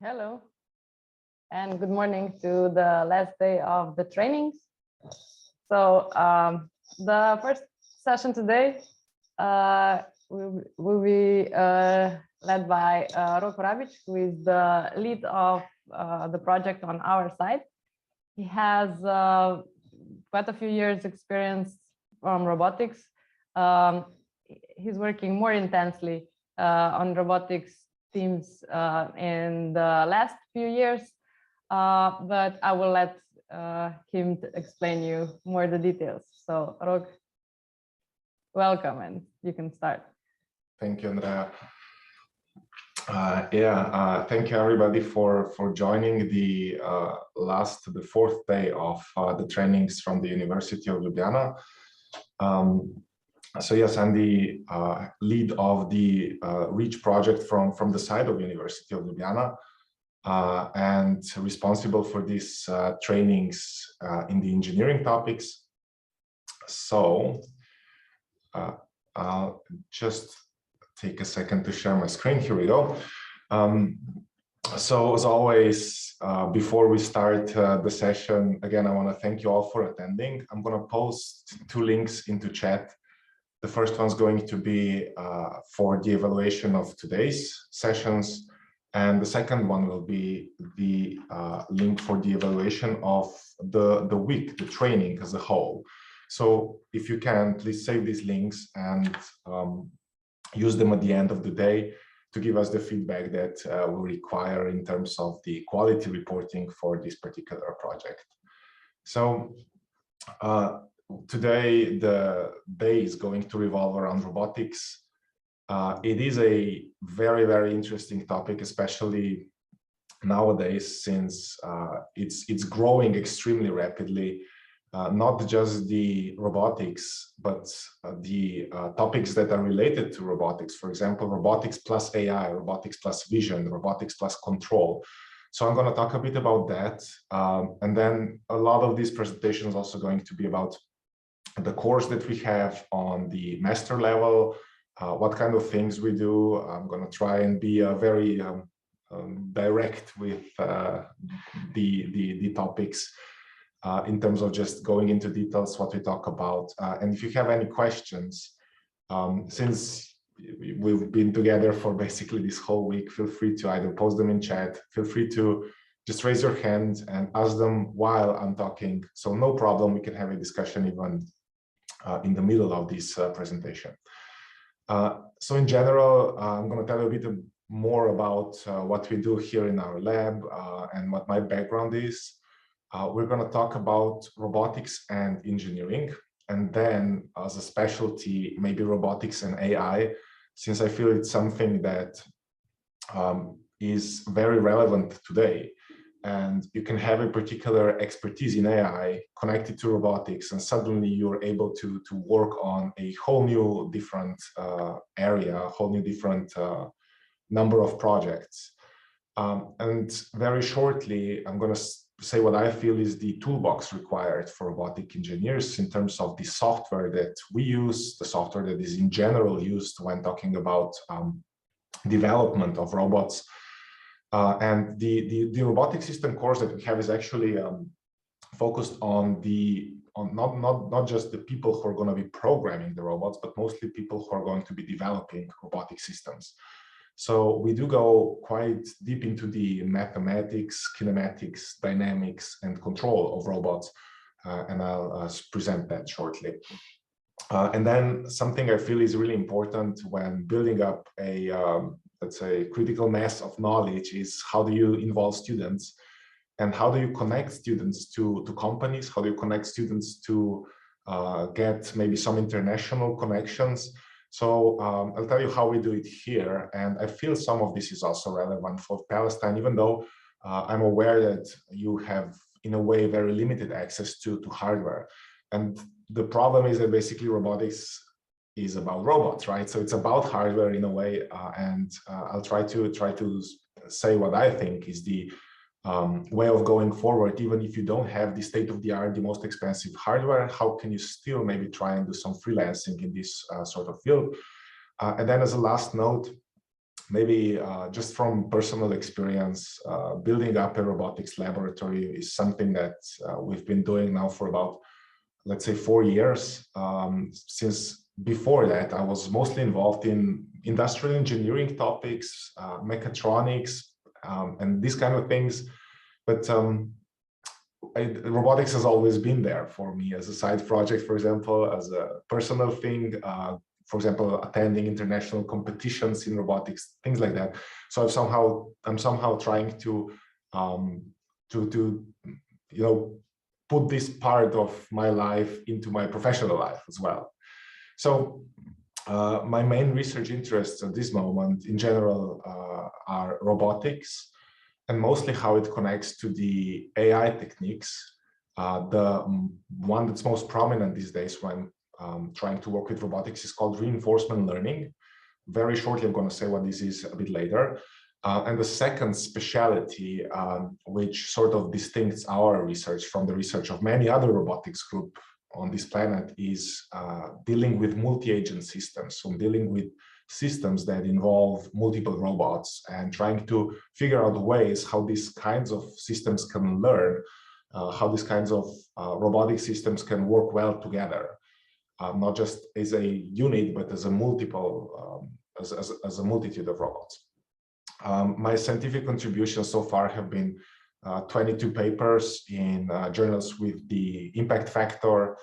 Hello, and good morning to the last day of the trainings. So the first session today will be led by Rok Rabic, who is the lead of the project on our side. He has quite a few years experience from robotics. He's working more intensely on robotics teams in the last few years, but I will let him explain you more the details. So Rok, welcome, and you can start. Thank you, Andrea. Thank you everybody for joining the fourth day of the trainings from the University of Ljubljana. So yes, I'm the lead of the REACH project from the side of University of Ljubljana, and responsible for these trainings in the engineering topics. So I'll just take a second to share my screen. Here we go. So as always, before we start the session, again, I want to thank you all for attending. I'm going to post two links into chat. The first one's going to be for the evaluation of today's sessions, and the second one will be the link for the evaluation of the week, the training as a whole. So if you can, please save these links and use them at the end of the day to give us the feedback that we require in terms of the quality reporting for this particular project. So today, the day is going to revolve around robotics. It is a very, very interesting topic, especially nowadays, since it's growing extremely rapidly. Not just the robotics, but the topics that are related to robotics. For example, robotics plus AI, robotics plus vision, robotics plus control. So I'm going to talk a bit about that. And then a lot of these presentations are also going to be about the course that we have on the master level, what kind of things we do. I'm going to try and be very direct with the topics. In terms of just going into details, what we talk about. And if you have any questions, since we've been together for basically this whole week, feel free to either post them in chat, feel free to just raise your hand and ask them while I'm talking. So no problem, we can have a discussion even in the middle of this presentation. So in general, I'm going to tell you a bit more about what we do here in our lab and what my background is. We're going to talk about robotics and engineering, and then as a specialty, maybe robotics and AI, since I feel it's something that is very relevant today. And you can have a particular expertise in AI connected to robotics, and suddenly you're able to work on a whole new different area, a whole new different number of projects. And very shortly, I'm going to say what I feel is the toolbox required for robotic engineers in terms of the software that we use, the software that is in general used when talking about development of robots. And the robotic system course that we have is actually focused on not just the people who are going to be programming the robots, but mostly people who are going to be developing robotic systems. So we do go quite deep into the mathematics, kinematics, dynamics, and control of robots, and I'll present that shortly. And then something I feel is really important when building up a, let's say, critical mass of knowledge is how do you involve students, and how do you connect students to companies, how do you connect students to get maybe some international connections. So I'll tell you how we do it here, and I feel some of this is also relevant for Palestine, even though I'm aware that you have, in a way, very limited access to hardware. And the problem is that basically robotics is about robots, right? So it's about hardware in a way, and I'll try to say what I think is the way of going forward. Even if you don't have the state-of-the-art, the most expensive hardware, how can you still maybe try and do some freelancing in this sort of field? And then as a last note, maybe just from personal experience, building up a robotics laboratory is something that we've been doing now for about, let's say, 4 years. Since before that, I was mostly involved in industrial engineering topics, mechatronics, and these kind of things. But robotics has always been there for me as a side project, for example, as a personal thing. For example, attending international competitions in robotics, things like that. So I'm somehow trying to put this part of my life into my professional life as well. So my main research interests at this moment in general are robotics, and mostly how it connects to the AI techniques. The one that's most prominent these days when trying to work with robotics is called reinforcement learning. Very shortly, I'm going to say what this is a bit later. And the second specialty, which sort of distincts our research from the research of many other robotics groups on this planet, is dealing with multi-agent systems, so dealing with systems that involve multiple robots and trying to figure out ways how these kinds of systems can learn, how these kinds of robotic systems can work well together. Not just as a unit, but as a multiple, as a multitude of robots. My scientific contributions so far have been 22 papers in journals with the impact factor,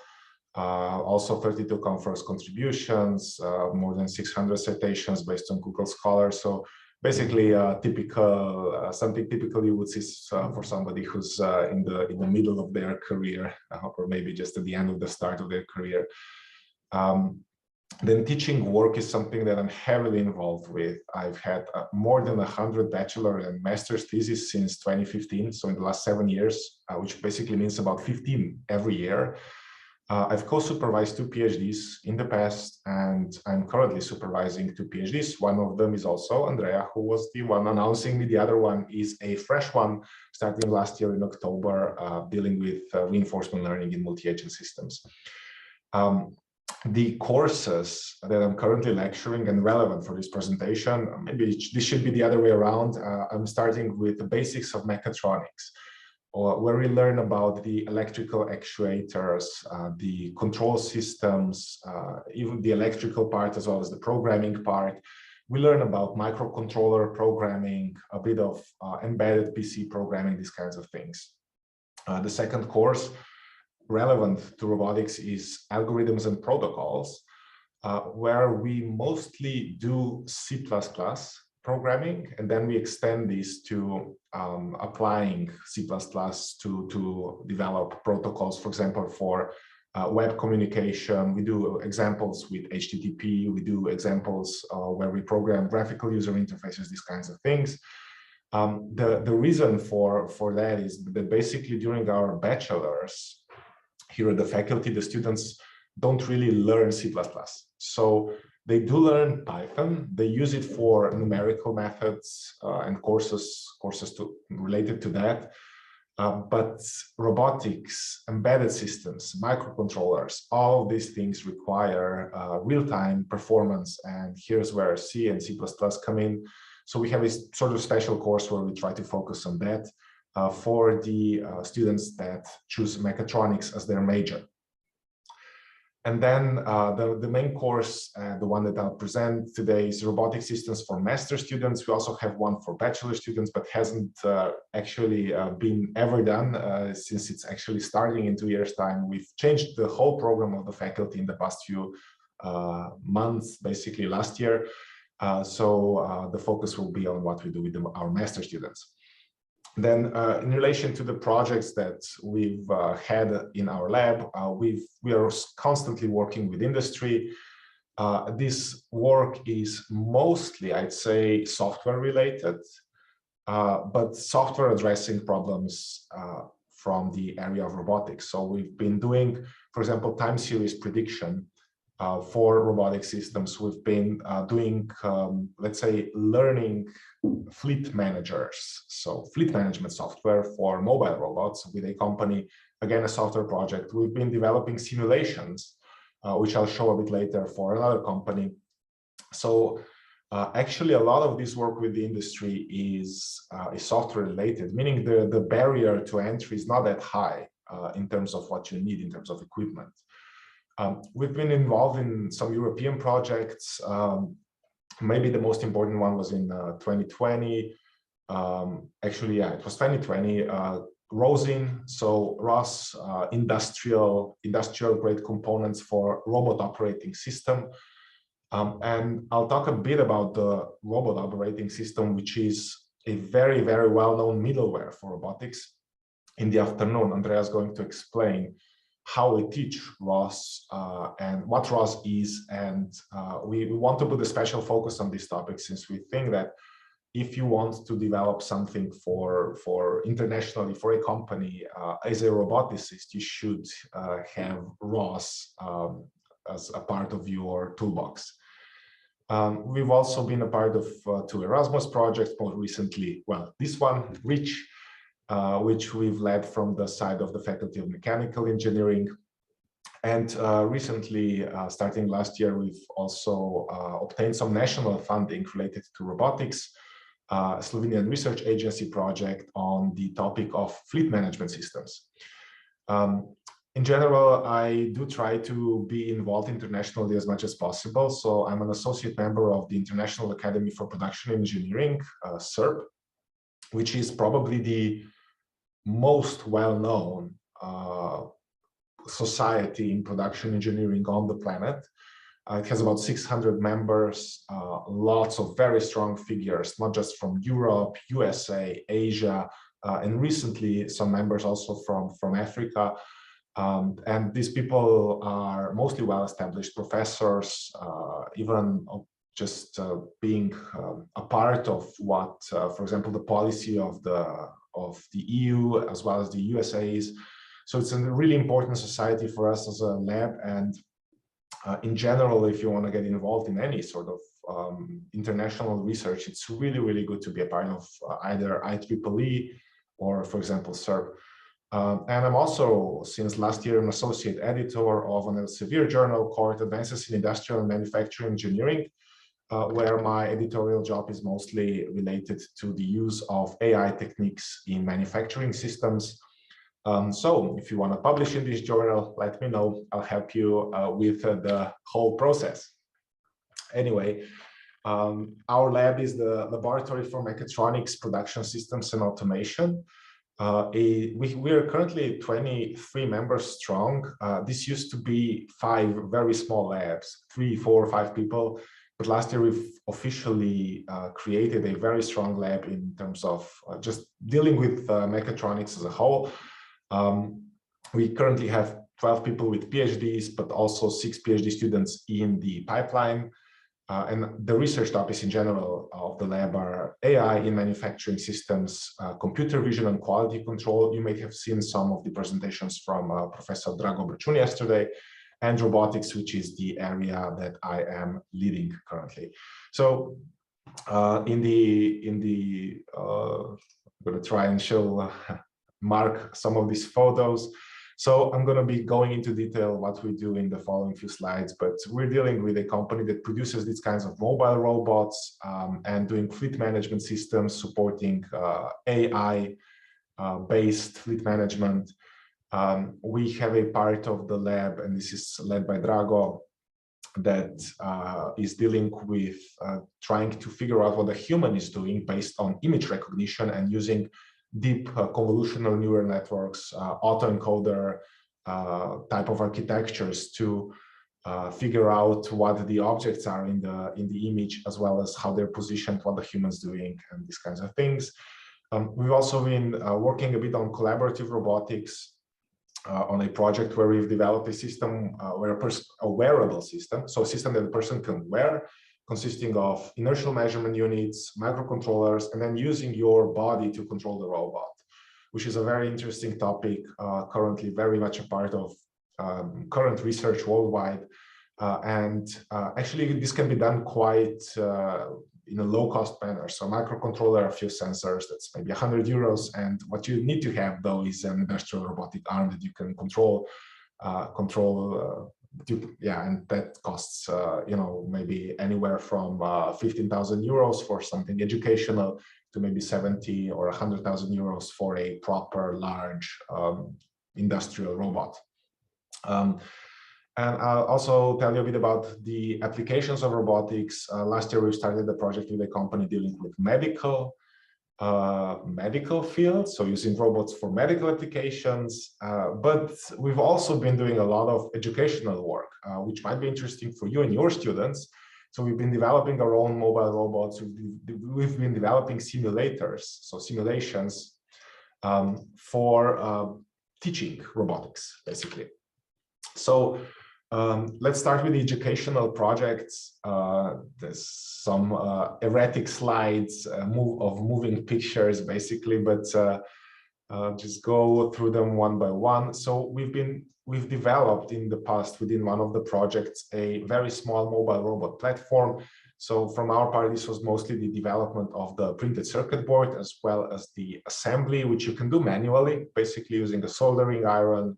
also 32 conference contributions, more than 600 citations based on Google Scholar. So basically, something typical you would see for somebody who's in the middle of their career, or maybe just at the end of the start of their career. Then teaching work is something that I'm heavily involved with. I've had more than 100 bachelor and master's theses since 2015, so in the last 7 years, which basically means about 15 every year. I've co-supervised 2 PhDs in the past, and I'm currently supervising 2 PhDs. One of them is also Andrea, who was the one announcing me. The other one is a fresh one, starting last year in October, dealing with reinforcement learning in multi-agent systems. The courses that I'm currently lecturing and relevant for this presentation, maybe this should be the other way around. I'm starting with the basics of mechatronics, where we learn about the electrical actuators, the control systems, even the electrical part as well as the programming part. We learn about microcontroller programming, a bit of embedded PC programming, these kinds of things. The second course relevant to robotics is algorithms and protocols, where we mostly do C++ programming, and then we extend this to applying C++ to develop protocols, for example, for web communication. We do examples with HTTP, we do examples where we program graphical user interfaces, these kinds of things. The reason for that is that basically during our bachelor's, here at the faculty, the students don't really learn C++. So they do learn Python. They use it for numerical methods and courses related to that. But robotics, embedded systems, microcontrollers, all of these things require real-time performance. And here's where C and C++ come in. So we have a sort of special course where we try to focus on that for the students that choose mechatronics as their major. And then the main course, the one that I'll present today, is Robotic Systems for master students. We also have one for bachelor students, but hasn't actually been ever done since it's actually starting in 2 years' time. We've changed the whole program of the faculty in the past few months, basically last year. So the focus will be on what we do with our master students. Then in relation to the projects that we've had in our lab, we are constantly working with industry. This work is mostly, I'd say, software related, but software addressing problems from the area of robotics. So we've been doing, for example, time series prediction for robotic systems. We've been doing, let's say, learning fleet managers, so fleet management software for mobile robots with a company, again, a software project. We've been developing simulations, which I'll show a bit later, for another company. So Actually, a lot of this work with the industry is software related, meaning the barrier to entry is not that high in terms of what you need in terms of equipment. We've been involved in some European projects. Maybe the most important one was in 2020. Actually, yeah, it was 2020. ROSIN, so ROS, industrial grade components for robot operating system. And I'll talk a bit about the robot operating system, which is a very, very well-known middleware for robotics. In the afternoon, Andrea is going to explain how we teach ROS and what ROS is. And we want to put a special focus on this topic, since we think that if you want to develop something for internationally for a company as a roboticist, you should have ROS as a part of your toolbox. We've also been a part of 2 Erasmus projects, more recently, well, this one, REACH, which we've led from the side of the Faculty of Mechanical Engineering. And recently, starting last year, we've also obtained some national funding related to robotics, Slovenian Research Agency project on the topic of fleet management systems. In general, I do try to be involved internationally as much as possible. So I'm an associate member of the International Academy for Production Engineering, SERP, which is probably the most well-known society in production engineering on the planet. It has about 600 members, lots of very strong figures, not just from Europe, USA, Asia, and recently some members also from Africa. And these people are mostly well-established professors, even just being a part of what, for example, the policy of the EU as well as the USA is. So it's a really important society for us as a lab. And in general, if you want to get involved in any sort of international research, it's really, really good to be a part of either IEEE or, for example, SERP. And I'm also, since last year, an associate editor of an Elsevier journal called Advances in Industrial and Manufacturing Engineering, where my editorial job is mostly related to the use of AI techniques in manufacturing systems. So if you want to publish in this journal, let me know. I'll help you with the whole process. Anyway, our lab is the Laboratory for Mechatronics, Production Systems and Automation. We are currently 23 members strong. This used to be 5 very small labs, 3, 4, 5 people. But last year, we've officially created a very strong lab in terms of just dealing with mechatronics as a whole. We currently have 12 people with PhDs, but also 6 PhD students in the pipeline. And the research topics in general of the lab are AI in manufacturing systems, computer vision and quality control. You may have seen some of the presentations from Professor Drago Brčun yesterday, and robotics, which is the area that I am leading currently. So I'm going to try and show, mark some of these photos. So I'm going to be going into detail what we do in the following few slides, but we're dealing with a company that produces these kinds of mobile robots and doing fleet management systems, supporting AI-based fleet management. We have a part of the lab, and this is led by Drago, that is dealing with trying to figure out what the human is doing based on image recognition and using deep convolutional neural networks, autoencoder type of architectures to figure out what the objects are in the image, as well as how they're positioned, what the human's doing, and these kinds of things. We've also been working a bit on collaborative robotics on a project where we've developed a system, a wearable system, so a system that a person can wear, consisting of inertial measurement units, microcontrollers, and then using your body to control the robot, which is a very interesting topic, currently very much a part of current research worldwide. Actually, this can be done quite in a low-cost manner. So microcontroller, a few sensors, that's maybe €100. And what you need to have, though, is an industrial robotic arm that you can control and that costs, maybe anywhere from 15,000 euros for something educational to maybe 70 or 100,000 euros for a proper large industrial robot. And I'll also tell you a bit about the applications of robotics. Last year, we started the project with a company dealing with medical field, so using robots for medical applications. But we've also been doing a lot of educational work, which might be interesting for you and your students. So we've been developing our own mobile robots. We've been developing simulators, so simulations for teaching robotics, basically. So let's start with the educational projects. There's some erratic slides of moving pictures, basically, but just go through them one by one. So we've developed in the past within one of the projects a very small mobile robot platform. So from our part, this was mostly the development of the printed circuit board as well as the assembly, which you can do manually, basically using a soldering iron.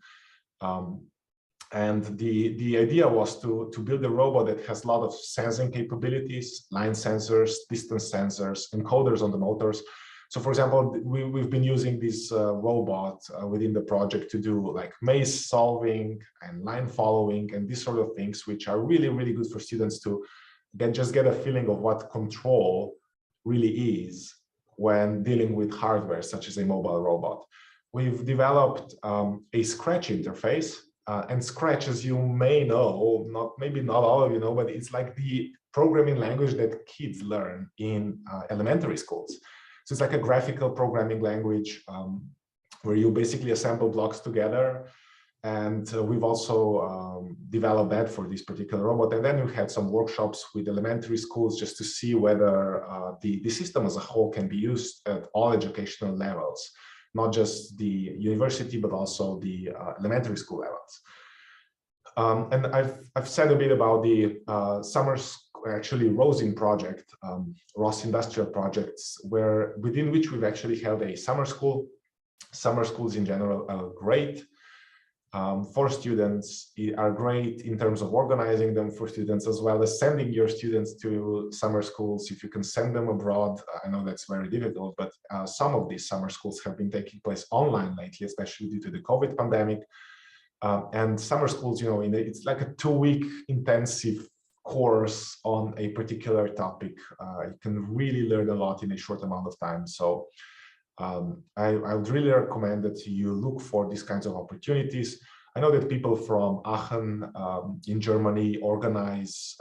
And the idea was to build a robot that has a lot of sensing capabilities, line sensors, distance sensors, encoders on the motors. So for example, we've been using this robot within the project to do like maze solving and line following and these sort of things, which are really, really good for students to just get a feeling of what control really is when dealing with hardware, such as a mobile robot. We've developed a Scratch interface. And Scratch, as you may know, maybe not all of you know, but it's like the programming language that kids learn in elementary schools. So it's like a graphical programming language where you basically assemble blocks together. And we've also developed that for this particular robot. And then we had some workshops with elementary schools just to see whether the system as a whole can be used at all educational levels, not just the university, but also the elementary school levels. And I've said a bit about the Rosin project, Ross Industrial Projects, within which we've actually held a summer school. Summer schools in general are great for students, are great in terms of organizing them for students, as well as sending your students to summer schools. If you can send them abroad, I know that's very difficult, but some of these summer schools have been taking place online lately, especially due to the COVID pandemic. And summer schools, it's like a 2-week intensive course on a particular topic. You can really learn a lot in a short amount of time. So I would really recommend that you look for these kinds of opportunities. I know that people from Aachen in Germany organize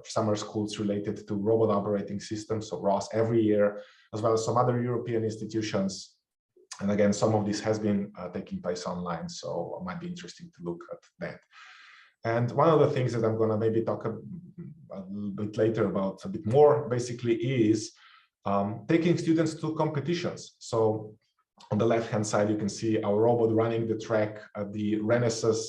summer schools related to robot operating systems, so ROS, every year, as well as some other European institutions. And again, some of this has been taking place online, so it might be interesting to look at that. And one of the things that I'm going to maybe talk a little bit later about a bit more, basically, is taking students to competitions. So on the left-hand side, you can see our robot running the track at the Renesas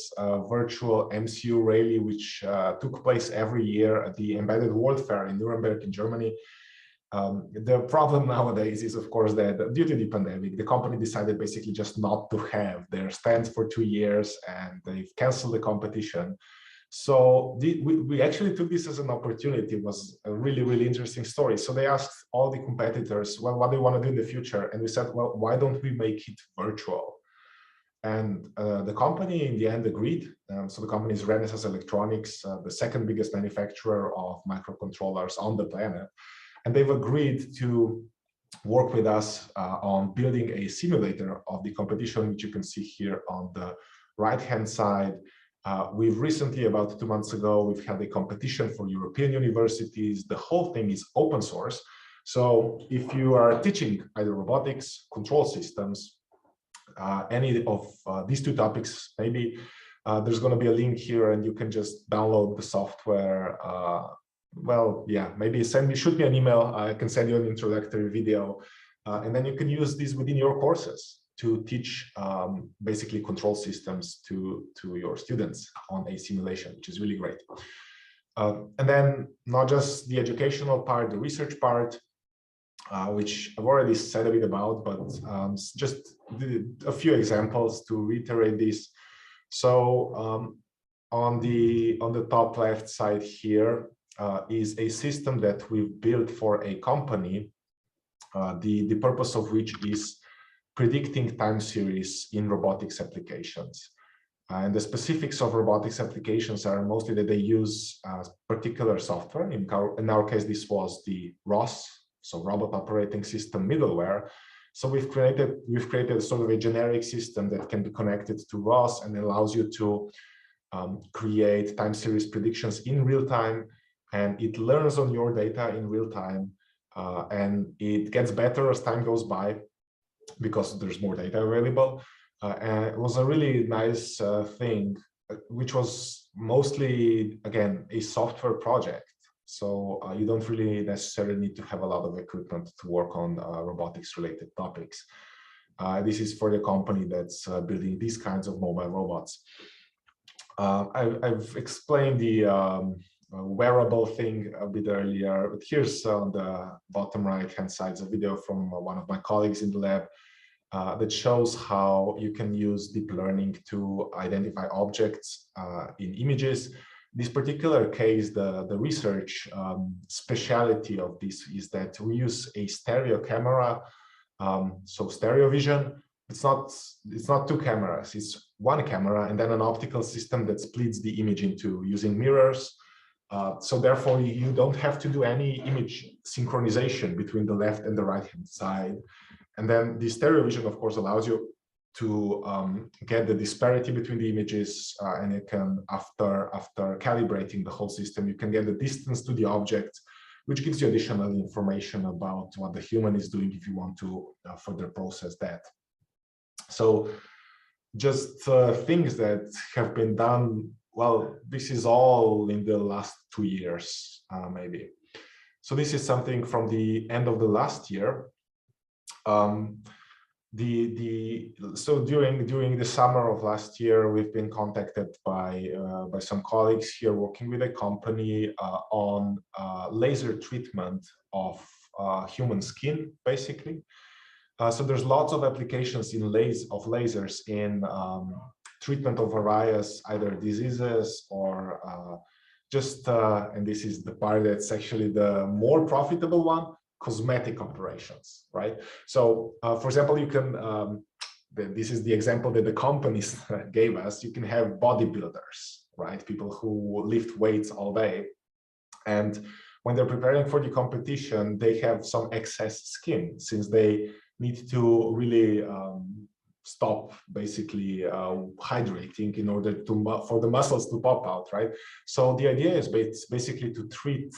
virtual MCU rally, which took place every year at the Embedded World Fair in Nuremberg in Germany. The problem nowadays is, of course, that due to the pandemic, the company decided basically just not to have their stands for 2 years, and they've canceled the competition. So we actually took this as an opportunity. It was a really, really interesting story. So they asked all the competitors, well, what do you want to do in the future? And we said, well, why don't we make it virtual? And the company in the end agreed. So the company is Renesas Electronics, the second biggest manufacturer of microcontrollers on the planet. And they've agreed to work with us on building a simulator of the competition, which you can see here on the right-hand side. We've recently, about 2 months ago, we've had a competition for European universities. The whole thing is open source. So if you are teaching either robotics, control systems, any of these 2 topics, maybe there's going to be a link here and you can just download the software. Well, yeah, maybe shoot me an email. I can send you an introductory video, and then you can use this within your courses to teach basically control systems to your students on a simulation, which is really great. And then not just the educational part, the research part, which I've already said a bit about, but just a few examples to reiterate this. So on the top left side here is a system that we've built for a company, the purpose of which is predicting time series in robotics applications. And the specifics of robotics applications are mostly that they use particular software. In our case, this was the ROS, so Robot Operating System middleware. So we've created sort of a generic system that can be connected to ROS and allows you to create time series predictions in real time, and it learns on your data in real time, and it gets better as time goes by because there's more data available. And it was a really nice thing, which was mostly, again, a software project. So you don't really necessarily need to have a lot of equipment to work on robotics related topics. This is for the company that's building these kinds of mobile robots. I've explained the wearable thing a bit earlier, but here's on the bottom right hand side a video from one of my colleagues in the lab that shows how you can use deep learning to identify objects in images. This particular case, the research speciality of this is that we use a stereo camera, so stereo vision. It's not two cameras, it's one camera and then an optical system that splits the image into using mirrors. So therefore you don't have to do any image synchronization between the left and the right hand side. And then the stereo vision, of course, allows you to get the disparity between the images, and it can, after calibrating the whole system, you can get the distance to the object, which gives you additional information about what the human is doing if you want to further process that. So just things that have been done, well, this is all in the last 2 years, maybe. So this is something from the end of the last year. So during the summer of last year, we've been contacted by some colleagues here working with a company on laser treatment of human skin, basically. So there's lots of applications in lasers in treatment of various either diseases or and this is the part that's actually the more profitable one, cosmetic operations, right? So for example, you can, this is the example that the companies gave us, you can have bodybuilders, right? People who lift weights all day. And when they're preparing for the competition, they have some excess skin since they need to really stop basically hydrating in order for the muscles to pop out, right? So the idea is basically to treat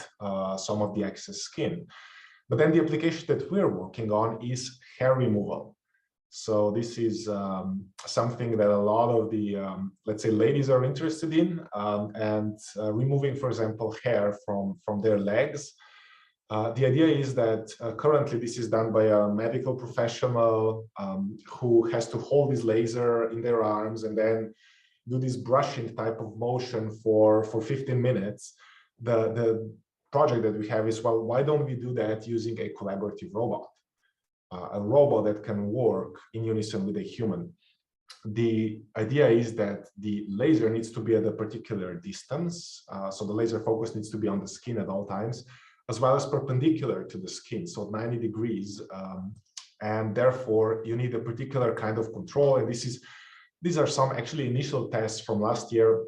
some of the excess skin. But then the application that we're working on is hair removal. So this is something that a lot of the, let's say, ladies are interested in, and removing, for example, hair from their legs. The idea is that currently this is done by a medical professional who has to hold this laser in their arms and then do this brushing type of motion for 15 minutes. The project that we have is, well, why don't we do that using a collaborative robot, a robot that can work in unison with a human. The idea is that the laser needs to be at a particular distance, so the laser focus needs to be on the skin at all times, as well as perpendicular to the skin, so 90 degrees, and therefore you need a particular kind of control. And these are some actually initial tests from last year,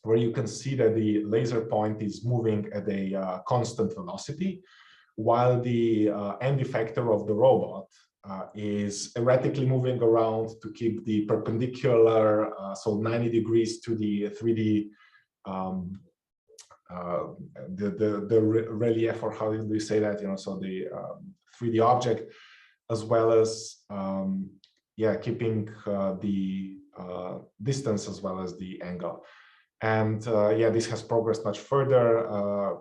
where you can see that the laser point is moving at a constant velocity, while the end effector of the robot is erratically moving around to keep the perpendicular, so 90 degrees to the 3D, the relief, or how do you say that, so the 3D object, as well as, yeah, keeping the distance as well as the angle. And yeah, this has progressed much further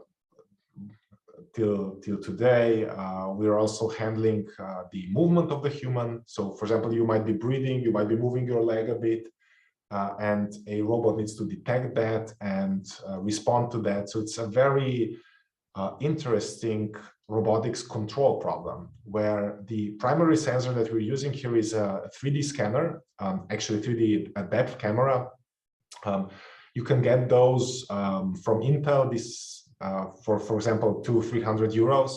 till today. We're also handling the movement of the human. So for example, you might be breathing, you might be moving your leg a bit, and a robot needs to detect that and respond to that. So it's a very interesting robotics control problem, where the primary sensor that we're using here is a 3D scanner, actually 3D depth camera. You can get those from Intel. This for example, 200-300 euros.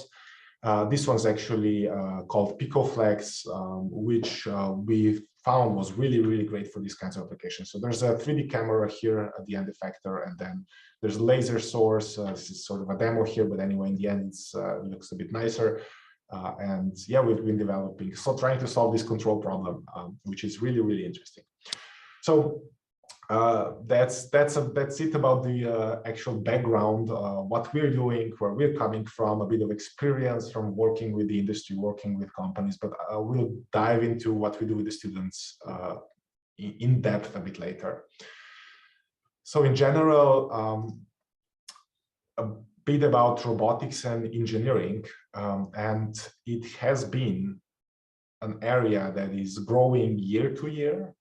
This one's actually called PicoFlex, which we found was really great for these kinds of applications. So there's a 3D camera here at the end effector, and then there's a laser source. This is sort of a demo here, but anyway, in the end, it looks a bit nicer. And yeah, we've been developing, so trying to solve this control problem, which is really interesting. So that's it about the actual background, what we're doing, where we're coming from, a bit of experience from working with the industry, working with companies, but we'll dive into what we do with the students in depth a bit later. So in general, a bit about robotics and engineering, and it has been an area that is growing year to year.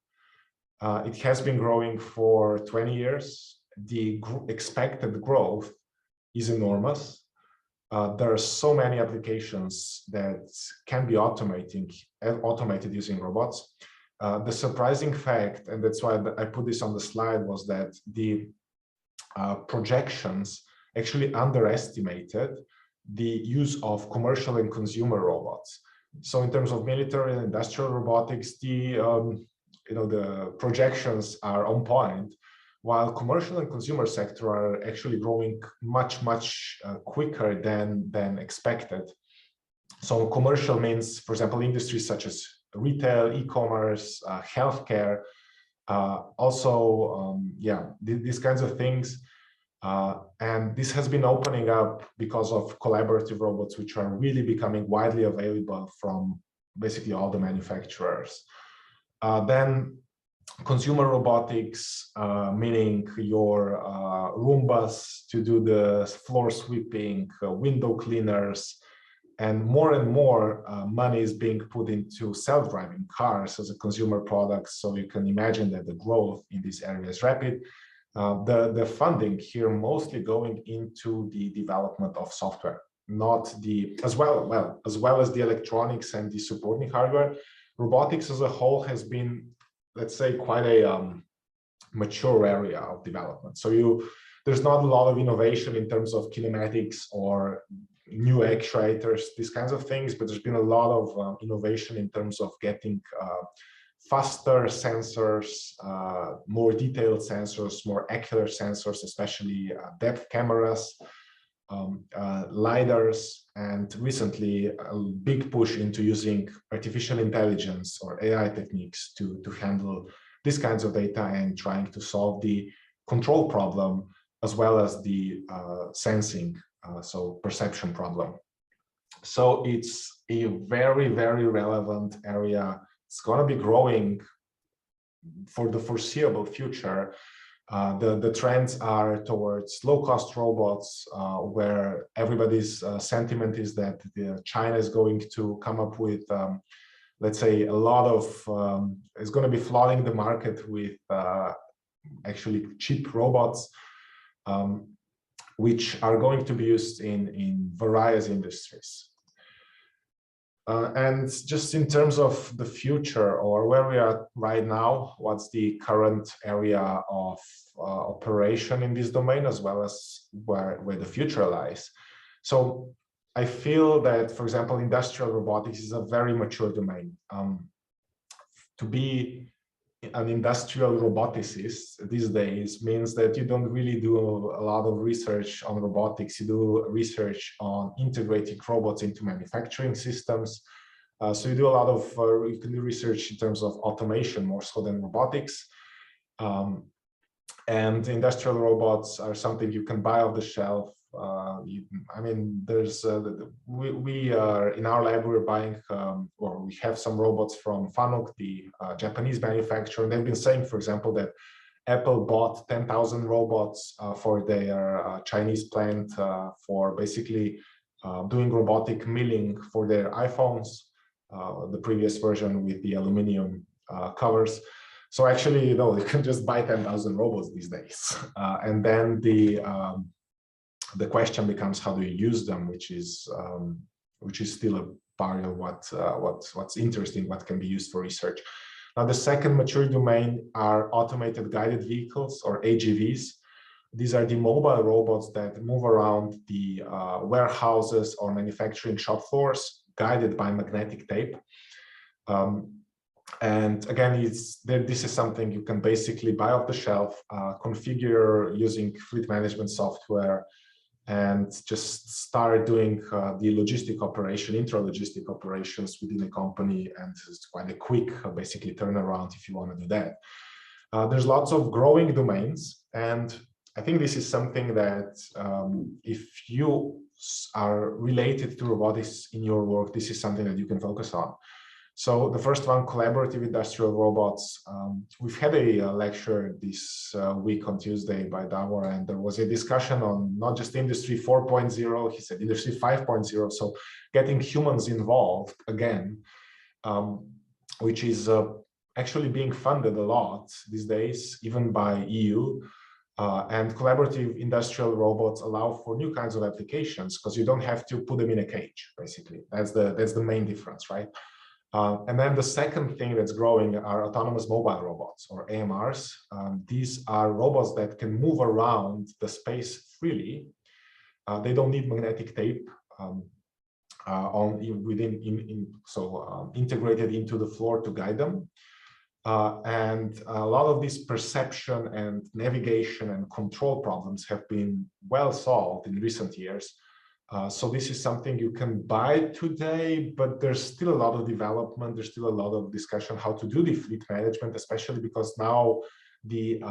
It has been growing for 20 years. The expected growth is enormous. There are so many applications that can be automated using robots. The surprising fact, and that's why I put this on the slide, was that the projections actually underestimated the use of commercial and consumer robots. So in terms of military and industrial robotics, the projections are on point, while commercial and consumer sector are actually growing much quicker than expected. So commercial means, for example, industries such as retail, e-commerce, healthcare, also these kinds of things. And this has been opening up because of collaborative robots, which are really becoming widely available from basically all the manufacturers. Then consumer robotics, meaning your Roombas to do the floor sweeping, window cleaners, and more money is being put into self-driving cars as a consumer product. So you can imagine that the growth in this area is rapid. The funding here mostly going into the development of software, not the as well as the electronics and the supporting hardware. Robotics as a whole has been, let's say, quite a mature area of development. So there's not a lot of innovation in terms of kinematics or new actuators, these kinds of things, but there's been a lot of innovation in terms of getting faster sensors, more detailed sensors, more accurate sensors, especially depth cameras, LiDARs, and recently a big push into using artificial intelligence or AI techniques to handle these kinds of data and trying to solve the control problem as well as the sensing, so perception problem. So it's a very relevant area. It's going to be growing for the foreseeable future. The trends are towards low-cost robots, where everybody's sentiment is that China is going to come up with, let's say, a lot of, is going to be flooding the market with actually cheap robots, which are going to be used in various industries. And just in terms of the future or where we are right now, what's the current area of operation in this domain, as well as where the future lies. So I feel that, for example, industrial robotics is a very mature domain. To be an industrial roboticist these days means that you don't really do a lot of research on robotics. You do research on integrating robots into manufacturing systems. So you do a lot of, you can do research in terms of automation more so than robotics. And industrial robots are something you can buy off the shelf. I mean, there's we are in our lab, we're buying or we have some robots from Fanuc, the Japanese manufacturer, and they've been saying, for example, that Apple bought 10,000 robots for their Chinese plant for basically doing robotic milling for their iPhones, the previous version with the aluminum covers. So actually, you know, you can just buy 10,000 robots these days, and then the question becomes, how do you use them, which is still a part of what's interesting, what can be used for research. Now, the second mature domain are automated guided vehicles, or AGVs. These are the mobile robots that move around the warehouses or manufacturing shop floors, guided by magnetic tape. And again, this is something you can basically buy off the shelf, configure using fleet management software, and just start doing the logistic operation, intra-logistic operations within a company. And it's quite a quick, basically, turnaround if you want to do that. There's lots of growing domains, and I think this is something that if you are related to robotics in your work, this is something that you can focus on. So the first one, collaborative industrial robots. We've had a lecture this week on Tuesday by Davor, and there was a discussion on not just Industry 4.0, he said Industry 5.0, so getting humans involved again, which is actually being funded a lot these days, even by EU. And collaborative industrial robots allow for new kinds of applications because you don't have to put them in a cage, basically. That's the main difference, right? And then the second thing that's growing are autonomous mobile robots, or AMRs. These are robots that can move around the space freely. They don't need magnetic tape integrated into the floor to guide them. And a lot of these perception and navigation and control problems have been well solved in recent years. So this is something you can buy today, but there's still a lot of development. There's still a lot of discussion how to do the fleet management, especially because now the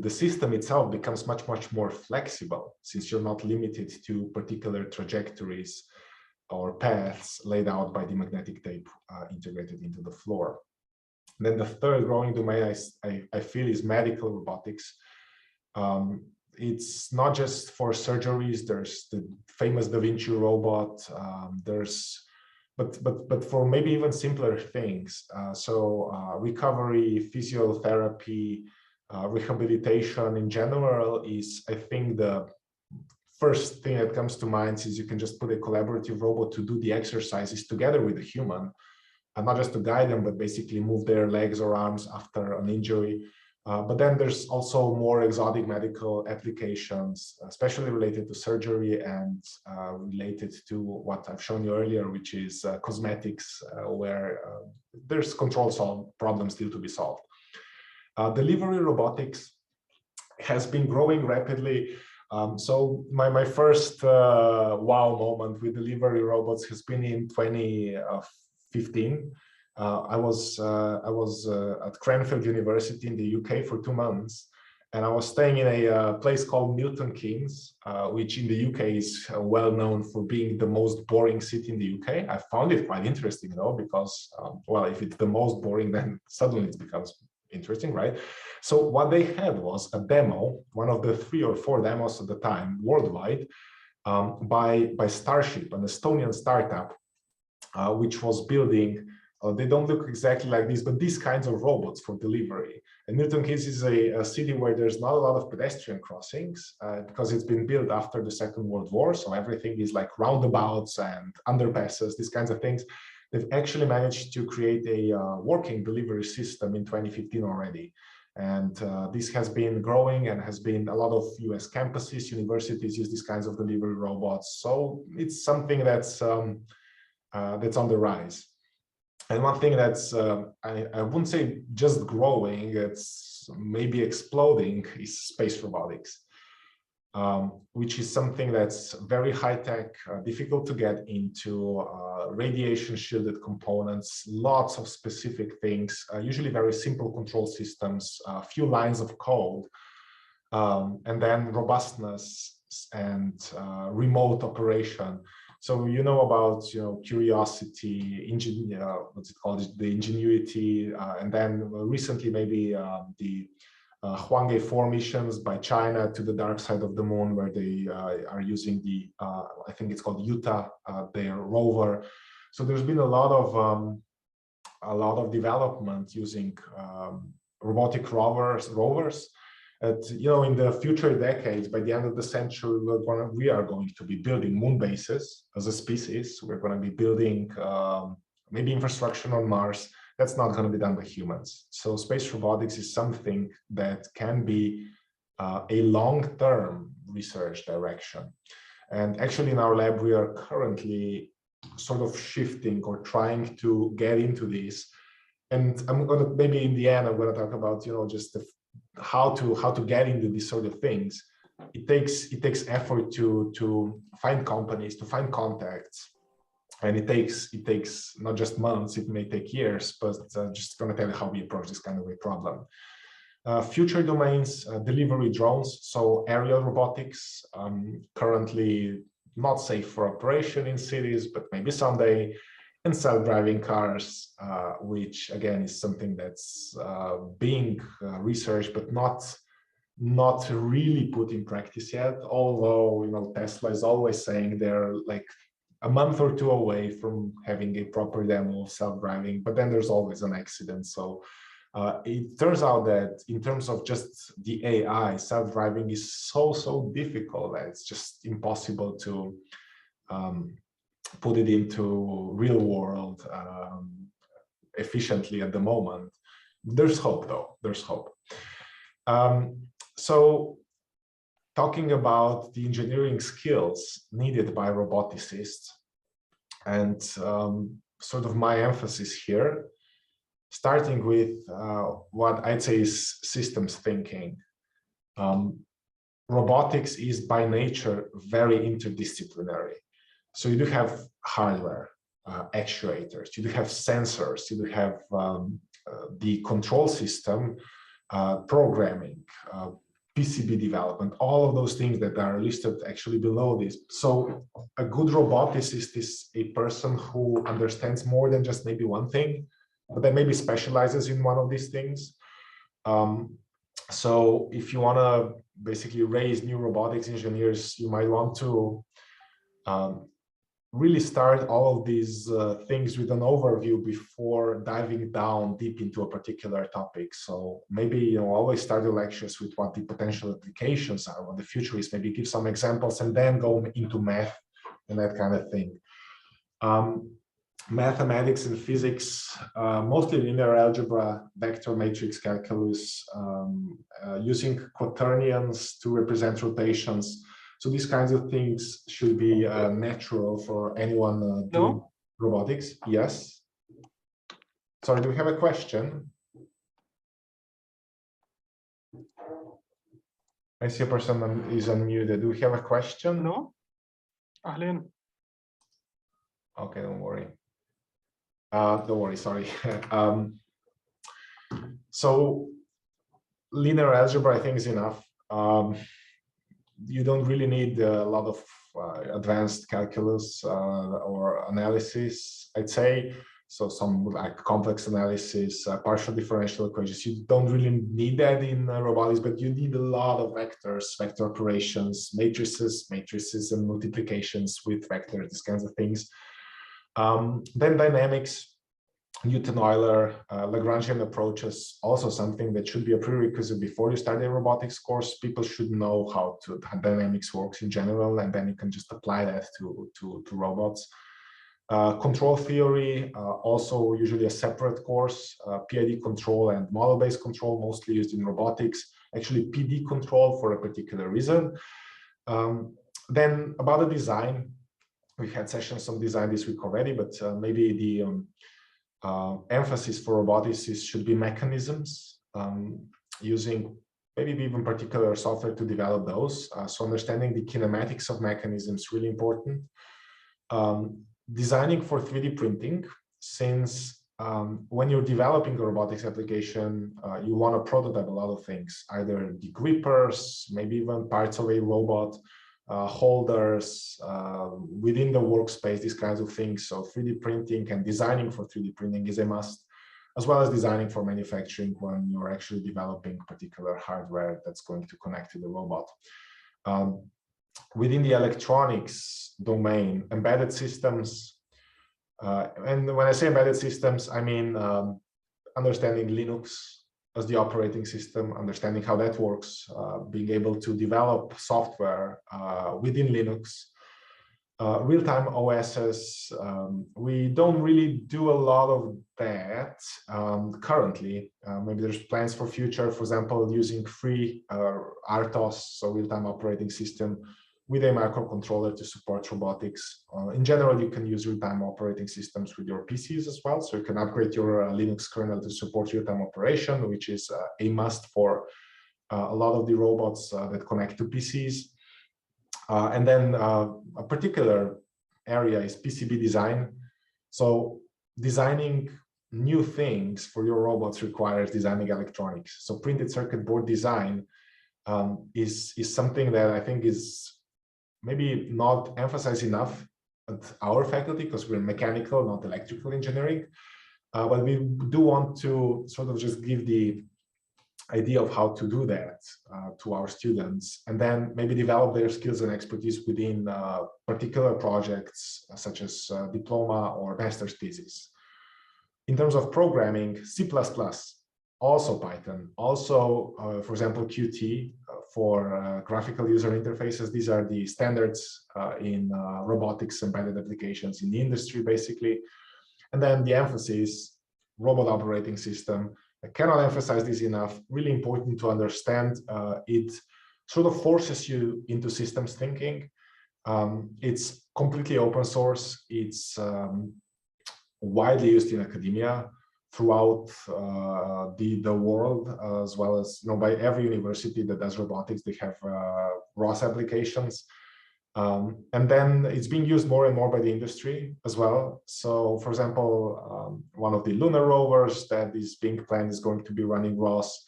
system itself becomes much more flexible, since you're not limited to particular trajectories or paths laid out by the magnetic tape integrated into the floor. And then the third growing domain I feel is medical robotics. It's not just for surgeries. There's the famous Da Vinci robot. But for maybe even simpler things. Recovery, physiotherapy, rehabilitation in general is, I think, the first thing that comes to mind is you can just put a collaborative robot to do the exercises together with a human, and not just to guide them, but basically move their legs or arms after an injury. But then there's also more exotic medical applications, especially related to surgery and related to what I've shown you earlier, which is cosmetics, where there's control problems still to be solved. Delivery robotics has been growing rapidly. So my first wow moment with delivery robots has been in 2015. I was at Cranfield University in the UK for 2 months, and I was staying in a place called Milton Keynes, which in the UK is well known for being the most boring city in the UK. I found it quite interesting, though, because, well, if it's the most boring, then suddenly it becomes interesting, right? So what they had was a demo, one of the 3 or 4 demos at the time worldwide, by Starship, an Estonian startup, which was building. They don't look exactly like this, but these kinds of robots for delivery. And Milton Keynes is a city where there's not a lot of pedestrian crossings because it's been built after the Second World War. So everything is like roundabouts and underpasses, these kinds of things. They've actually managed to create a working delivery system in 2015 already. And this has been growing and has been a lot of US campuses, universities use these kinds of delivery robots. So it's something that's on the rise. And one thing that's, I wouldn't say just growing, it's maybe exploding, is space robotics, which is something that's very high-tech, difficult to get into, radiation-shielded components, lots of specific things, usually very simple control systems, a few lines of code, and then robustness and remote operation. So you know about Curiosity, what's it called, the Ingenuity, and then recently maybe the Hwanghae 4 missions by China to the dark side of the moon, where they are using the I think it's called Utah, their rover. So there's been a lot of development using robotic rovers. In the future decades, by the end of the century, we are going to be building moon bases as a species. We're going to be building maybe infrastructure on Mars. that's not going to be done by humans. So space robotics is something that can be a long-term research direction. And actually in our lab, we are currently sort of shifting or trying to get into this. And I'm going to, maybe in the end, I'm going to talk about, just how to get into these sort of things. It takes effort to find companies, to find contacts. And it takes not just months, it may take years, but just going to tell you how we approach this kind of a problem. Future domains, delivery drones, so aerial robotics, currently not safe for operation in cities, but maybe someday, and self-driving cars, which again is something that's being researched, but not really put in practice yet. Although Tesla is always saying they're like a month or two away from having a proper demo of self-driving, but then there's always an accident. So it turns out that in terms of just the AI, self-driving is so difficult that it's just impossible to put it into real world efficiently at the moment. There's hope though, there's hope. So talking about the engineering skills needed by roboticists, and sort of my emphasis here, starting with what I'd say is systems thinking. Robotics is by nature very interdisciplinary. So you do have hardware, actuators, you do have sensors, you do have the control system, programming, PCB development, all of those things that are listed actually below this. So a good roboticist is a person who understands more than just maybe one thing, but then maybe specializes in one of these things. So if you want to basically raise new robotics engineers, you might want to really start all of these things with an overview before diving down deep into a particular topic. So maybe always start your lectures with what the potential applications are, what the future is, maybe give some examples and then go into math and that kind of thing. Mathematics and physics, mostly linear algebra, vector matrix calculus, using quaternions to represent rotations. So these kinds of things should be natural for anyone doing robotics. Yes. Sorry, do we have a question? I see a person is unmuted. Do we have a question? No. Ahlan. Okay, don't worry. Don't worry, sorry. So linear algebra, I think, is enough. You don't really need a lot of advanced calculus or analysis, I'd say. So some like complex analysis, partial differential equations, you don't really need that in robotics, but you need a lot of vectors, vector operations, matrices and multiplications with vectors, these kinds of things. Then dynamics, Newton-Euler, Lagrangian approaches, also something that should be a prerequisite before you start a robotics course. People should know how dynamics works in general, and then you can just apply that to robots. Control theory, also usually a separate course. PID control and model-based control, mostly used in robotics. Actually, PD control for a particular reason. Then about the design, we've had sessions on design this week already, but maybe the emphasis for roboticists should be mechanisms, using maybe even particular software to develop those. So understanding the kinematics of mechanisms is really important. Designing for 3D printing, since when you're developing a robotics application, you want to prototype a lot of things, either the grippers, maybe even parts of a robot, holders within the workspace, these kinds of things. So 3D printing and designing for 3D printing is a must, as well as designing for manufacturing when you're actually developing particular hardware that's going to connect to the robot. Within the electronics domain, embedded systems, and when I say embedded systems, I mean understanding Linux as the operating system, understanding how that works, being able to develop software within Linux, Real-time OSs, we don't really do a lot of that currently. Maybe there's plans for future, for example, using free RTOS, so real-time operating system, with a microcontroller to support robotics. In general, you can use real-time operating systems with your PCs as well. So you can upgrade your Linux kernel to support real-time operation, which is a must for a lot of the robots that connect to PCs. And then a particular area is PCB design. So designing new things for your robots requires designing electronics. So printed circuit board design is something that I think is maybe not emphasized enough at our faculty, because we're mechanical, not electrical engineering. But we do want to sort of just give the idea of how to do that to our students, and then maybe develop their skills and expertise within particular projects such as diploma or master's thesis. In terms of programming, C++, also Python, also, for example, Qt for graphical user interfaces. These are the standards in robotics embedded applications in the industry, basically. And then the emphasis, robot operating system. I cannot emphasize this enough. Really important to understand. It sort of forces you into systems thinking. It's completely open source. It's widely used in academia throughout the world, as well as by every university that does robotics. They have ROS applications. And then it's being used more and more by the industry as well. So, for example, one of the lunar rovers that is being planned is going to be running ROS.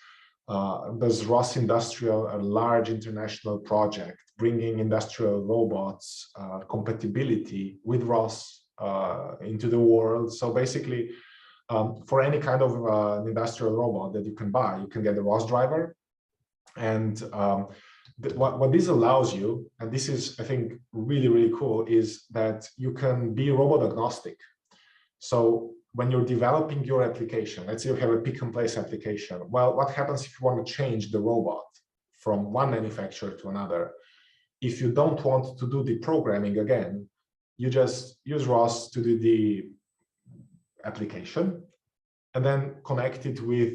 There's ROS Industrial, a large international project bringing industrial robots compatibility with ROS into the world. So basically, for any kind of an industrial robot that you can buy, you can get a ROS driver. And what this allows you, and this is, I think, really, really cool, is that you can be robot agnostic. So when you're developing your application, let's say you have a pick and place application. Well, what happens if you want to change the robot from one manufacturer to another? If you don't want to do the programming again, you just use ROS to do the application and then connect it with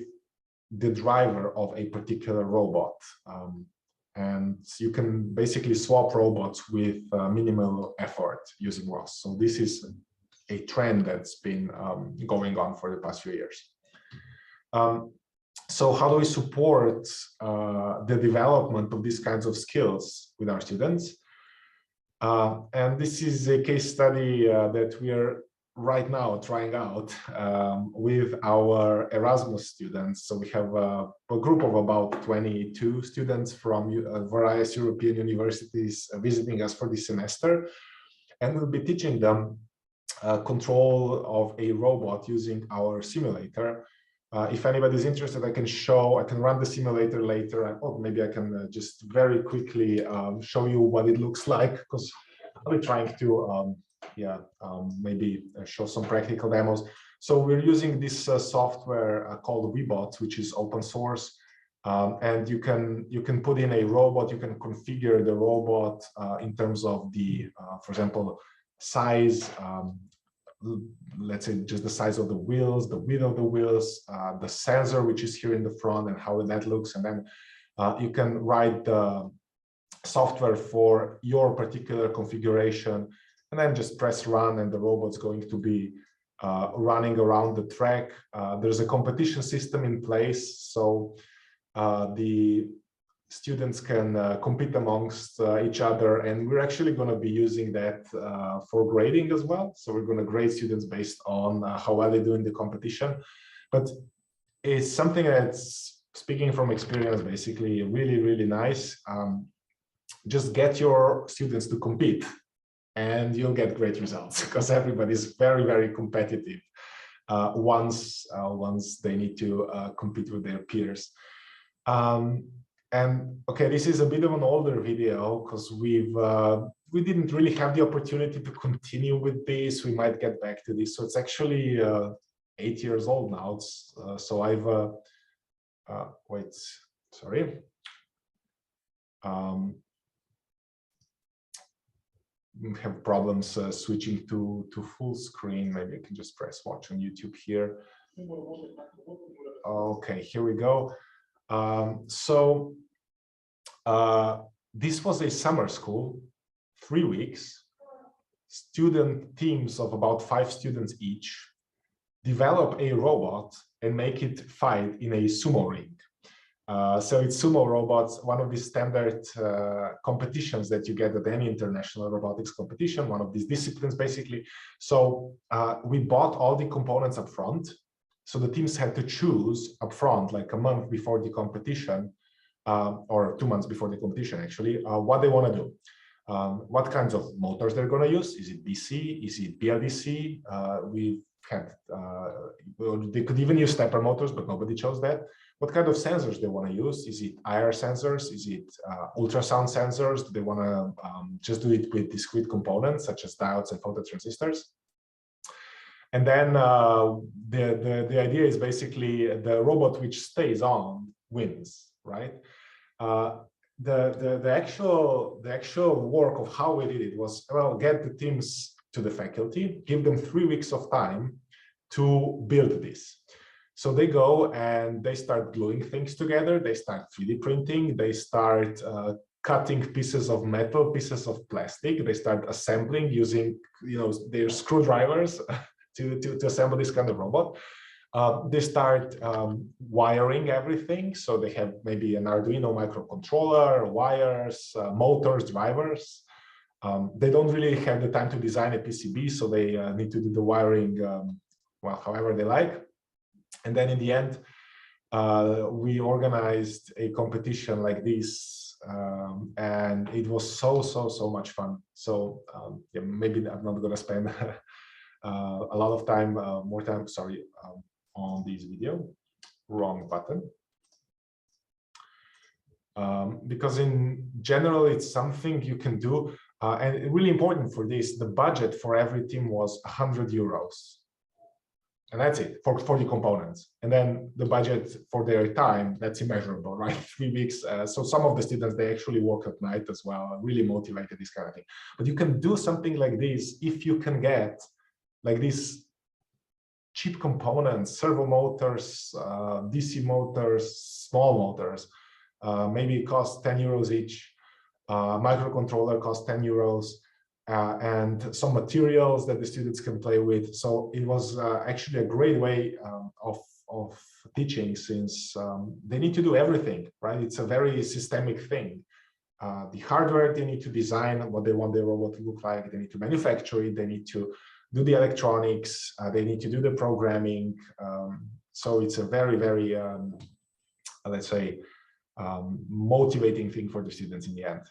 the driver of a particular robot. And you can basically swap robots with minimal effort using ROS. So this is a trend that's been going on for the past few years. So how do we support the development of these kinds of skills with our students? And this is a case study that we are right now trying out with our Erasmus students. So we have a group of about 22 students from various European universities visiting us for this semester. And we'll be teaching them control of a robot using our simulator. If anybody's interested, I can run the simulator later. Or maybe I can just very quickly show you what it looks like, because I'll be trying to maybe show some practical demos. So we're using this software called WeBot, which is open source, and you can put in a robot. You can configure the robot in terms of the, for example, size. Let's say just the size of the wheels, the width of the wheels, the sensor which is here in the front, and how that looks, and then you can write the software for your particular configuration, and then just press run, and the robot's going to be running around the track. There's a competition system in place, so the students can compete amongst each other, and we're actually going to be using that for grading as well. So we're going to grade students based on how well they do in the competition. But it's something that's, speaking from experience, basically really, really nice. Just get your students to compete, and you'll get great results, because everybody's very, very competitive once they need to compete with their peers. And okay, this is a bit of an older video, because we didn't really have the opportunity to continue with this. We might get back to this. So it's actually 8 years old now. It's, so I've wait, sorry. have problems switching to full screen. Maybe I can just press watch on YouTube here. Okay, here we go. This was a summer school, 3 weeks, student teams of about 5 students each, develop a robot and make it fight in a sumo ring. So it's sumo robots, one of the standard competitions that you get at any international robotics competition, one of these disciplines basically. So we bought all the components up front. So the teams had to choose up front, like a month before the competition, or 2 months before the competition actually, what they want to do. What kinds of motors they're going to use. Is it DC? Is it BLDC? We've had, they could even use stepper motors, but nobody chose that. What kind of sensors they want to use? Is it IR sensors? Is it ultrasound sensors? Do they want to just do it with discrete components such as diodes and phototransistors? And then the idea is basically the robot which stays on wins, right? The actual work of how we did it was, well, get the teams to the faculty, give them 3 weeks of time to build this. So they go and they start gluing things together. They start 3D printing. They start cutting pieces of metal, pieces of plastic. They start assembling using, their screwdrivers to assemble this kind of robot. They start wiring everything. So they have maybe an Arduino microcontroller, wires, motors, drivers. They don't really have the time to design a PCB, so they need to do the wiring, well, however they like. And then in the end, we organized a competition like this, and it was so much fun. So yeah, maybe I'm not going to spend a lot of time, more time, sorry, on this video. Wrong button. Because in general, it's something you can do. And really important for this, the budget for every team was 100 euros. And that's it for the components. And then the budget for their time, that's immeasurable, right? 3 weeks. So some of the students, they actually work at night as well, really motivated, this kind of thing. But you can do something like this if you can get like these cheap components, servo motors, DC motors, small motors, maybe it costs 10 euros each. Microcontroller costs 10 euros. And some materials that the students can play with. So it was actually a great way of teaching, since they need to do everything, right? It's a very systemic thing. The hardware, they need to design what they want their robot to look like. They need to manufacture it. They need to do the electronics. They need to do the programming. So it's a very, very, let's say, motivating thing for the students in the end,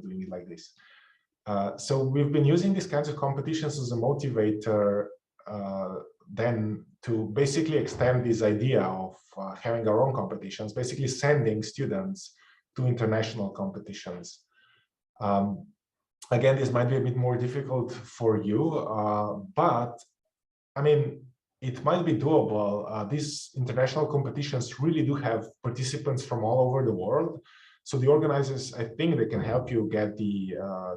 doing it like this. So we've been using these kinds of competitions as a motivator then to basically extend this idea of having our own competitions, basically sending students to international competitions. Again, this might be a bit more difficult for you, but I mean, it might be doable. These international competitions really do have participants from all over the world. So the organizers, I think they can help you get the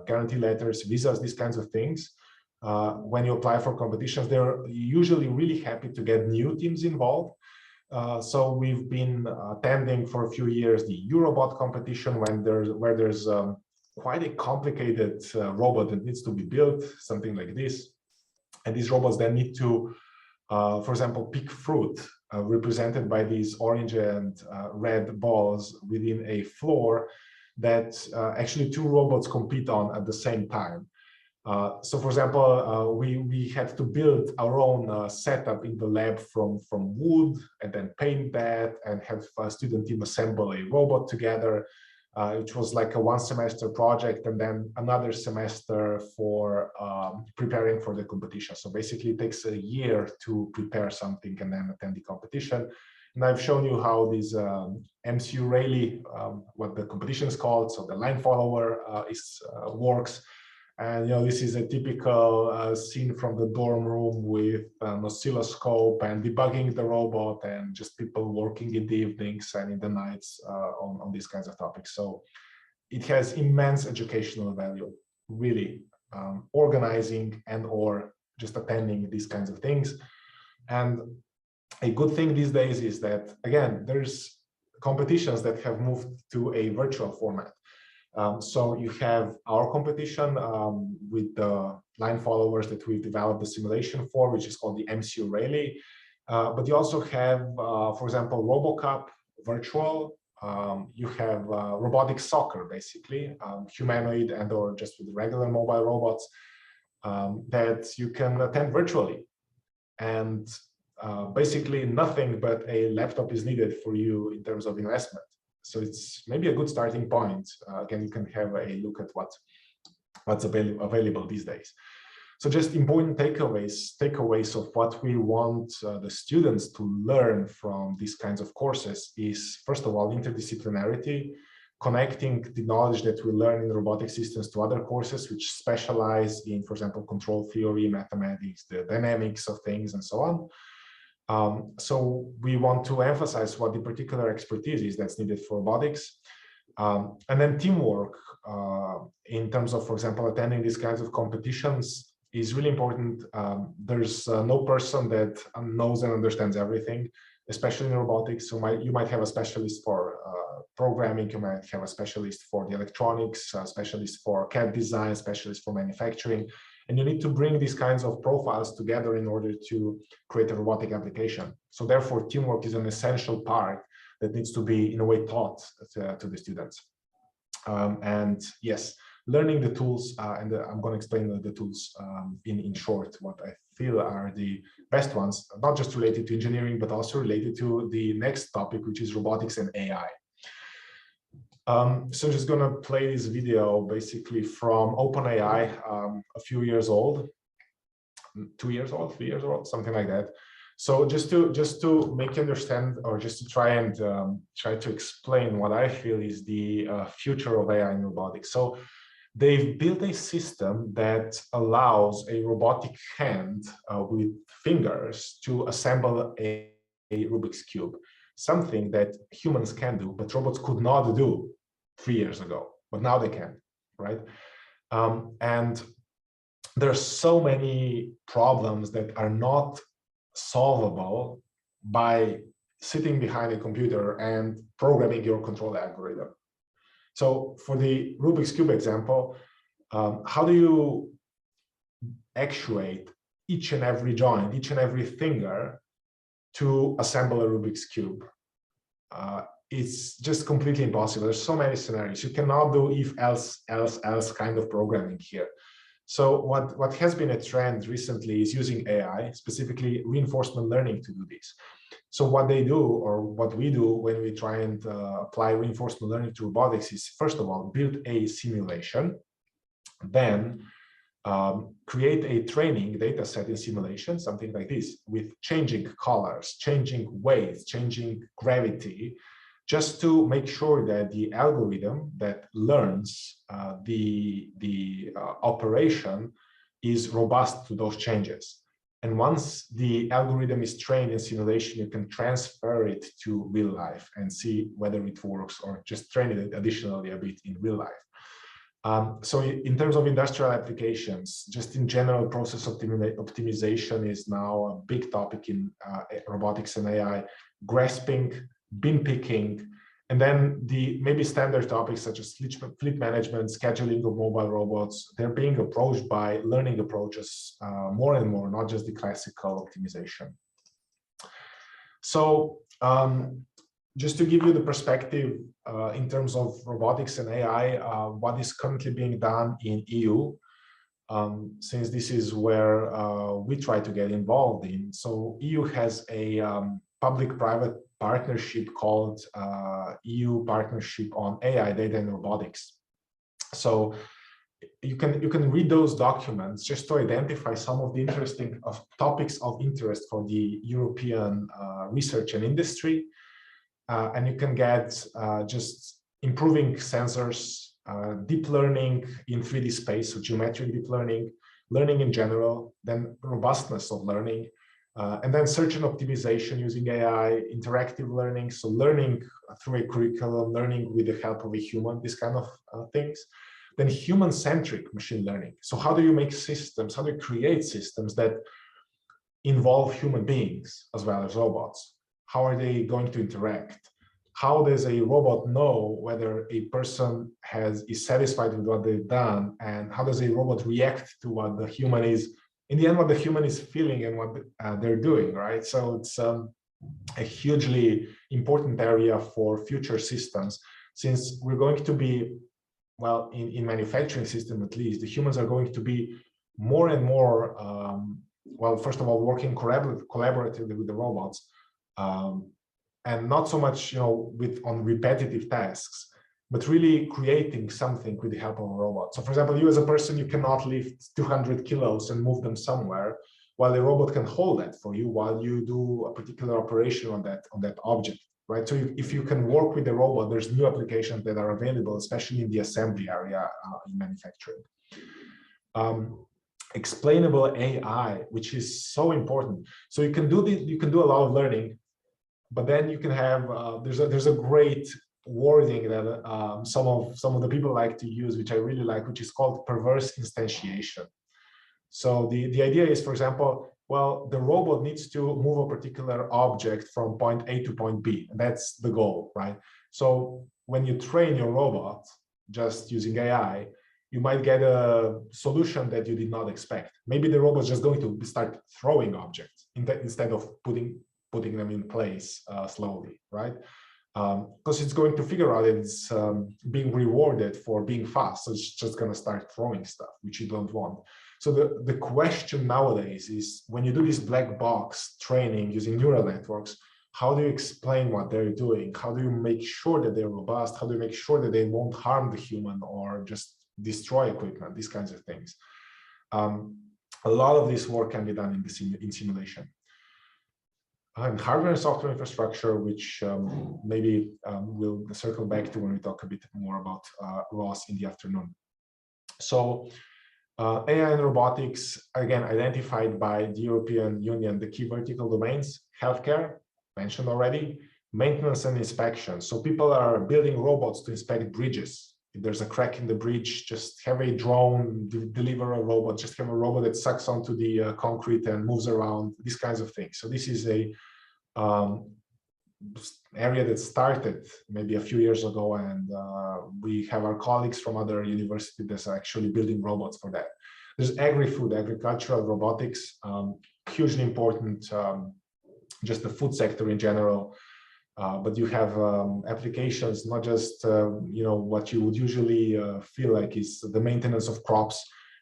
guarantee letters, visas, these kinds of things. When you apply for competitions, they're usually really happy to get new teams involved. So we've been attending for a few years the Eurobot competition where there's quite a complicated robot that needs to be built, something like this. And these robots then need to, for example, pick fruit. Represented by these orange and red balls within a floor that actually 2 robots compete on at the same time. So, for example, we had to build our own setup in the lab from wood, and then paint that, and have a student team assemble a robot together, which was like a 1 semester project, and then another semester for preparing for the competition. So basically it takes a year to prepare something and then attend the competition. And I've shown you how this MCU Rayleigh, what the competition is called, so the line follower works. And this is a typical scene from the dorm room with an oscilloscope and debugging the robot, and just people working in the evenings and in the nights on these kinds of topics. So it has immense educational value, really. organizing and or just attending these kinds of things. And a good thing these days is that, again, there's competitions that have moved to a virtual format. So you have our competition with the line followers that we've developed the simulation for, which is called the MCU Rally. But you also have, for example, RoboCup virtual. You have robotic soccer, basically, humanoid and or just with regular mobile robots that you can attend virtually. And basically nothing but a laptop is needed for you in terms of investment. So it's maybe a good starting point. Again, you can have a look at what's available these days. So just important takeaways of what we want the students to learn from these kinds of courses is, first of all, interdisciplinarity, connecting the knowledge that we learn in robotic systems to other courses which specialize in, for example, control theory, mathematics, the dynamics of things, and so on. So we want to emphasize what the particular expertise is that's needed for robotics. And then teamwork in terms of, for example, attending these kinds of competitions is really important. There's no person that knows and understands everything, especially in robotics. So you might have a specialist for programming, you might have a specialist for the electronics, a specialist for CAD design, specialist for manufacturing. And you need to bring these kinds of profiles together in order to create a robotic application. So therefore, teamwork is an essential part that needs to be, in a way, taught to the students. And yes, learning the tools, and I'm going to explain the tools in short, what I feel are the best ones, not just related to engineering, but also related to the next topic, which is robotics and AI. So I'm just going to play this video basically from OpenAI, a few years old, 2 years old, 3 years old, something like that. So just to make you understand, or just to try to explain what I feel is the future of AI in robotics. So they've built a system that allows a robotic hand with fingers to assemble a Rubik's Cube, something that humans can do, but robots could not do 3 years ago, but now they can, right? And there's so many problems that are not solvable by sitting behind a computer and programming your control algorithm. So for the Rubik's Cube example, how do you actuate each and every joint, each and every finger to assemble a Rubik's Cube? It's just completely impossible. There's so many scenarios. You cannot do if, else kind of programming here. So what has been a trend recently is using AI, specifically reinforcement learning, to do this. So what they do, or what we do when we try and apply reinforcement learning to robotics is, first of all, build a simulation, then create a training data set in simulation, something like this, with changing colors, changing weights, changing gravity, just to make sure that the algorithm that learns the operation is robust to those changes. And once the algorithm is trained in simulation, you can transfer it to real life and see whether it works, or just train it additionally a bit in real life. So in terms of industrial applications, just in general, process optimization is now a big topic in robotics and AI, grasping, bin picking, and then the maybe standard topics such as fleet management, scheduling of mobile robots, they're being approached by learning approaches more and more, not just the classical optimization. So just to give you the perspective in terms of robotics and AI, what is currently being done in EU, since this is where we try to get involved in. So EU has a public-private partnership called EU Partnership on AI, Data and Robotics. So you can read those documents just to identify some of the interesting topics of interest for the European research and industry. And you can get just improving sensors, deep learning in 3D space, so geometric deep learning, learning in general, then robustness of learning, and then search and optimization using AI, interactive learning, so learning through a curriculum, learning with the help of a human, these kind of things. then human-centric machine learning. So how do you make systems, how do you create systems that involve human beings as well as robots? How are they going to interact? How does a robot know whether a person is satisfied with what they've done, and how does a robot react to what the human is, in the end, what the human is feeling and what they're doing, right? So it's a hugely important area for future systems, since we're going to be, well, in manufacturing system at least, the humans are going to be more and more, well, first of all, working collaboratively with the robots, and not so much, on repetitive tasks, but really creating something with the help of a robot. So for example, you as a person, you cannot lift 200 kilos and move them somewhere, while a robot can hold that for you while you do a particular operation on that object, right? So if you can work with the robot, there's new applications that are available, especially in the assembly area in manufacturing. Explainable AI, which is so important. So you can do a lot of learning, but then you can have there's a great wording that some of the people like to use, which I really like, which is called perverse instantiation. So the idea is, for example, well, the robot needs to move a particular object from point A to point B, and that's the goal, right? So when you train your robot just using AI, you might get a solution that you did not expect. Maybe the robot's just going to start throwing objects instead of putting them in place slowly, right? Because it's going to figure out it's being rewarded for being fast, so it's just going to start throwing stuff, which you don't want. So the question nowadays is, when you do this black box training using neural networks, how do you explain what they're doing? How do you make sure that they're robust? How do you make sure that they won't harm the human or just destroy equipment? These kinds of things. A lot of this work can be done in simulation. And hardware and software infrastructure, which maybe we'll circle back to when we talk a bit more about ROS in the afternoon. So AI and robotics, again, identified by the European Union, the key vertical domains: healthcare, mentioned already, maintenance and inspection. So people are building robots to inspect bridges. If there's a crack in the bridge, just have a drone deliver a robot, just have a robot that sucks onto the concrete and moves around, these kinds of things. So this is a area that started maybe a few years ago, and we have our colleagues from other universities that are actually building robots for that. There's agri-food, agricultural robotics, hugely important, just the food sector in general. But you have applications, not just what you would usually feel like is the maintenance of crops.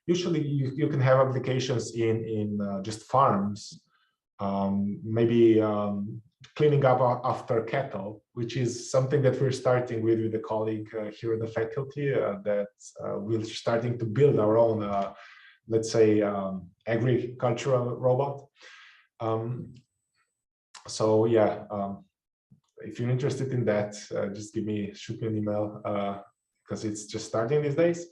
Usually you can have applications in just farms, maybe cleaning up after cattle, which is something that we're starting with a colleague here at the faculty, that we're starting to build our own, let's say, agricultural robot. So yeah, if you're interested in that, just shoot me an email, because it's just starting these days.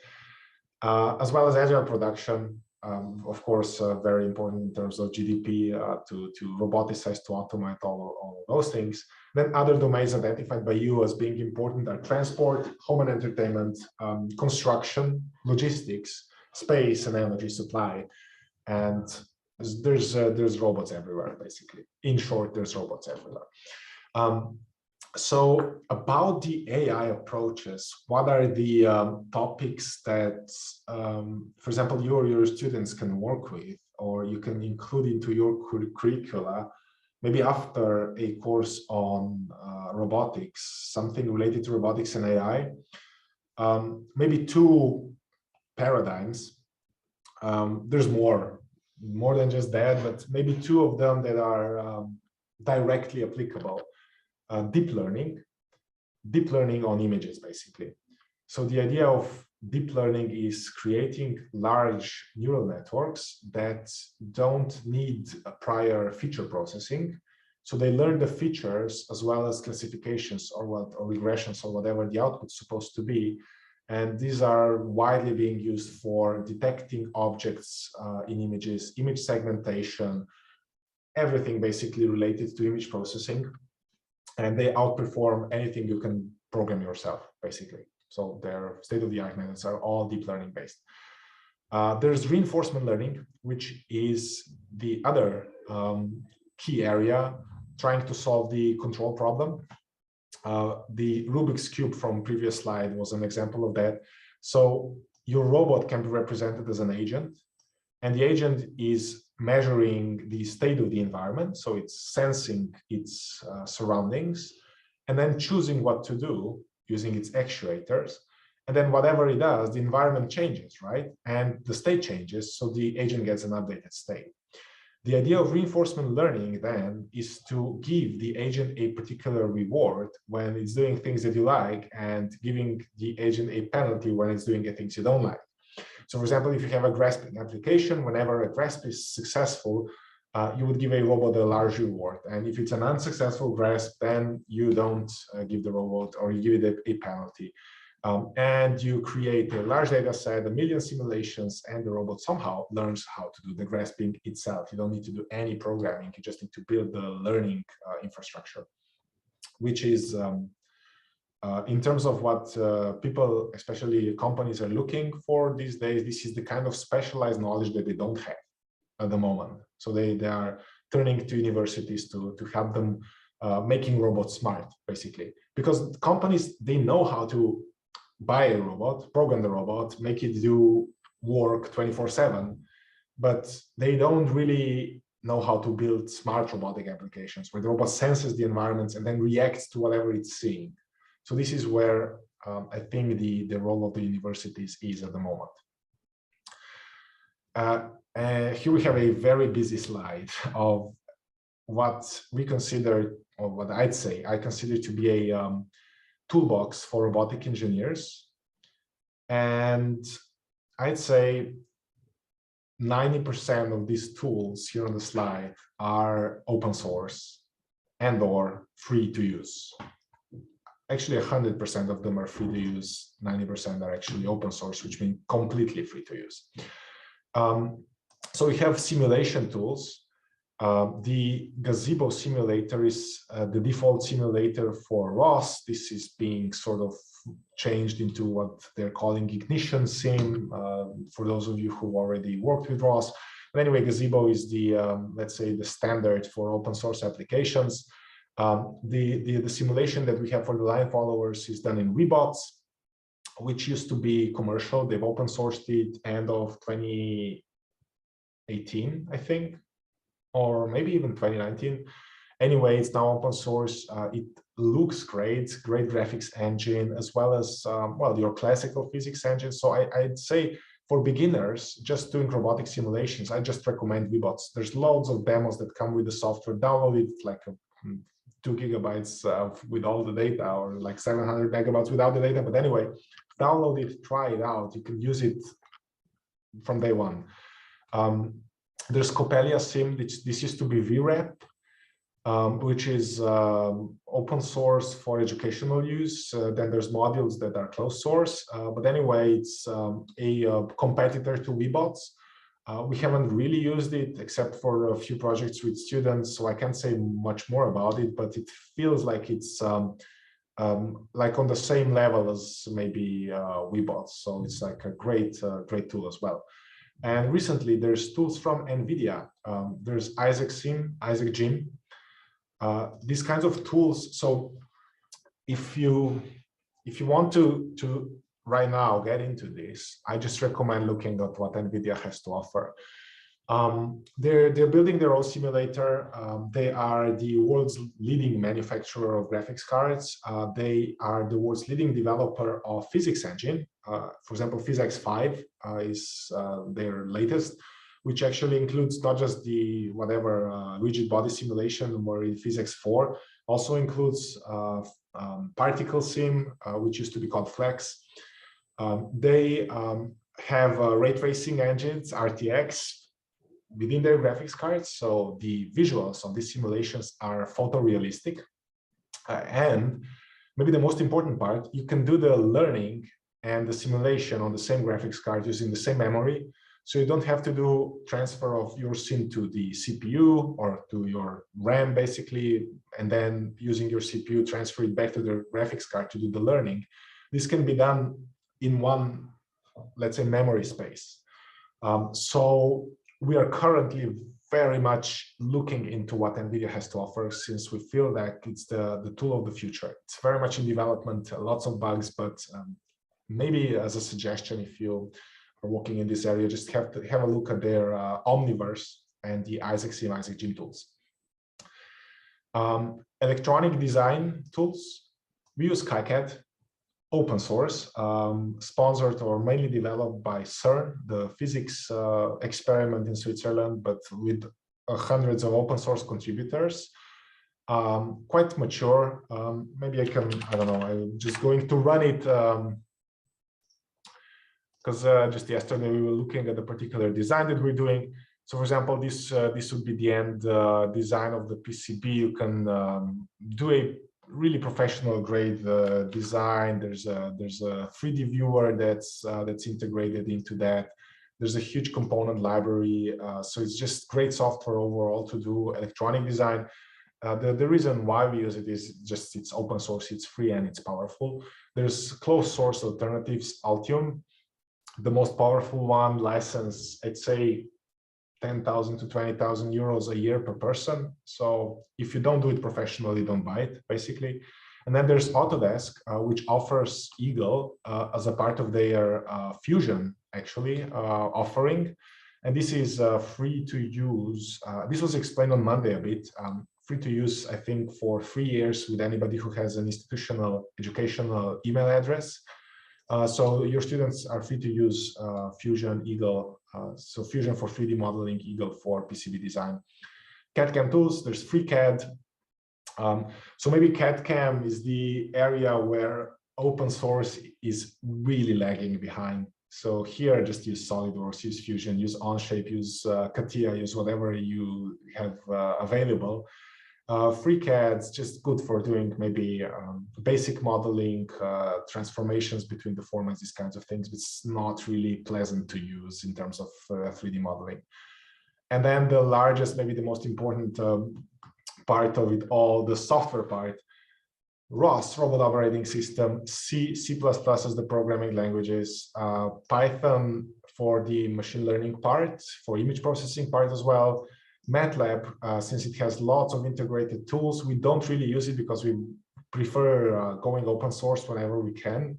As well as agile production, of course, very important in terms of GDP, to roboticize, to automate all of those things. Then other domains identified by you as being important are transport, home and entertainment, construction, logistics, space and energy supply. And there's robots everywhere, basically. In short, there's robots everywhere. So about the AI approaches, what are the topics that, for example, your students can work with, or you can include into your curricula, maybe after a course on robotics, something related to robotics and AI? Maybe two paradigms. There's more than just that, but maybe two of them that are directly applicable. Deep learning on images, basically. So the idea of deep learning is creating large neural networks that don't need a prior feature processing. So they learn the features as well as classifications or regressions or whatever the output's supposed to be. And these are widely being used for detecting objects in images, image segmentation, everything basically related to image processing. And they outperform anything you can program yourself, basically. So their state-of-the-art methods are all deep learning based. There's reinforcement learning, which is the other key area trying to solve the control problem. The Rubik's Cube from previous slide was an example of that. So your robot can be represented as an agent, and the agent is measuring the state of the environment. So it's sensing its surroundings and then choosing what to do using its actuators. And then whatever it does, the environment changes, right? And the state changes, so the agent gets an updated state. The idea of reinforcement learning then is to give the agent a particular reward when it's doing things that you like and giving the agent a penalty when it's doing things you don't like. So for example, if you have a grasping application, whenever a grasp is successful, you would give a robot a large reward. And if it's an unsuccessful grasp, then you don't give the robot, or you give it a penalty. And you create a large data set, 1 million simulations, and the robot somehow learns how to do the grasping itself. You don't need to do any programming. You just need to build the learning infrastructure, which is, in terms of what people, especially companies, are looking for these days, this is the kind of specialized knowledge that they don't have at the moment. So they are turning to universities to help them making robots smart, basically. Because companies, they know how to buy a robot, program the robot, make it do work 24/7, but they don't really know how to build smart robotic applications where the robot senses the environments and then reacts to whatever it's seeing. So this is where I think the role of the universities is at the moment. Here we have a very busy slide of what we consider, or what I consider to be a toolbox for robotic engineers. And I'd say 90% of these tools here on the slide are open source and or free to use. Actually, 100% of them are free to use, 90% are actually open source, which means completely free to use. So we have simulation tools. The Gazebo simulator is the default simulator for ROS. This is being sort of changed into what they're calling Ignition Sim, for those of you who already worked with ROS. But anyway, Gazebo is the, let's say, the standard for open source applications. The simulation that we have for the line followers is done in Webots, which used to be commercial. They've open sourced it end of 2018, I think, or maybe even 2019. Anyway, it's now open source. It looks great graphics engine, as well as, well, your classical physics engine. So I'd say for beginners, just doing robotic simulations, I just recommend Webots. There's loads of demos that come with the software. Download it, like 2 gigabytes with all the data, or like 700 megabytes without the data. But anyway, download it, try it out. You can use it from day one. There's Coppelia Sim. This used to be VREP, which is open source for educational use. Then there's modules that are closed source. But anyway, it's a competitor to Webots. We haven't really used it except for a few projects with students, so I can't say much more about it, but it feels like it's like on the same level as maybe Webots. So it's like a great tool as well. And recently there's tools from NVIDIA. There's Isaac Sim, Isaac Gym, these kinds of tools. So if you want to right now get into this, I just recommend looking at what NVIDIA has to offer. They're building their own simulator. They are the world's leading manufacturer of graphics cards. They are the world's leading developer of physics engine. For example, PhysX 5 is their latest, which actually includes not just the whatever rigid body simulation or in PhysX 4, also includes particle sim, which used to be called Flex. They have ray tracing engines, RTX, within their graphics cards, so the visuals of these simulations are photorealistic. And maybe the most important part, you can do the learning and the simulation on the same graphics card using the same memory. So you don't have to do transfer of your sim to the CPU or to your RAM, basically, and then using your CPU, transfer it back to the graphics card to do the learning. this can be done in one, let's say, memory space. So we are currently very much looking into what NVIDIA has to offer, since we feel that it's the tool of the future. It's very much in development, lots of bugs, but maybe as a suggestion, if you are working in this area, just have a look at their Omniverse and the Isaac Sim, Isaac Gym tools. Electronic design tools, we use KiCad, open source, sponsored or mainly developed by CERN, the physics experiment in Switzerland, but with hundreds of open source contributors. Quite mature. Maybe I don't know, I'm just going to run it because just yesterday we were looking at the particular design that we're doing. So for example, this would be the end design of the PCB. You can do a really professional grade design. There's a 3D viewer that's integrated into that. There's a huge component library. So it's just great software overall to do electronic design. The reason why we use it is just it's open source, it's free, and it's powerful. There's closed source alternatives, Altium. The most powerful one, license, I'd say 10,000 to 20,000 euros a year per person. So if you don't do it professionally, don't buy it, basically. And then there's Autodesk, which offers Eagle as a part of their Fusion, actually, offering. And this is free to use. This was explained on Monday a bit. Free to use, I think, for 3 years with anybody who has an institutional educational email address. So your students are free to use Fusion, Eagle, so Fusion for 3D modeling, Eagle for PCB design. CAD/CAM tools, there's FreeCAD. So maybe CAD/CAM is the area where open source is really lagging behind. So here, just use SolidWorks, use Fusion, use Onshape, use CATIA, use whatever you have available. FreeCAD's just good for doing maybe basic modeling, transformations between the formats, these kinds of things. But it's not really pleasant to use in terms of 3D modeling. And then the largest, maybe the most important part of it all, the software part, ROS, Robot Operating System, C++ as the programming languages, Python for the machine learning part, for image processing part as well. MATLAB, since it has lots of integrated tools, we don't really use it because we prefer going open source whenever we can.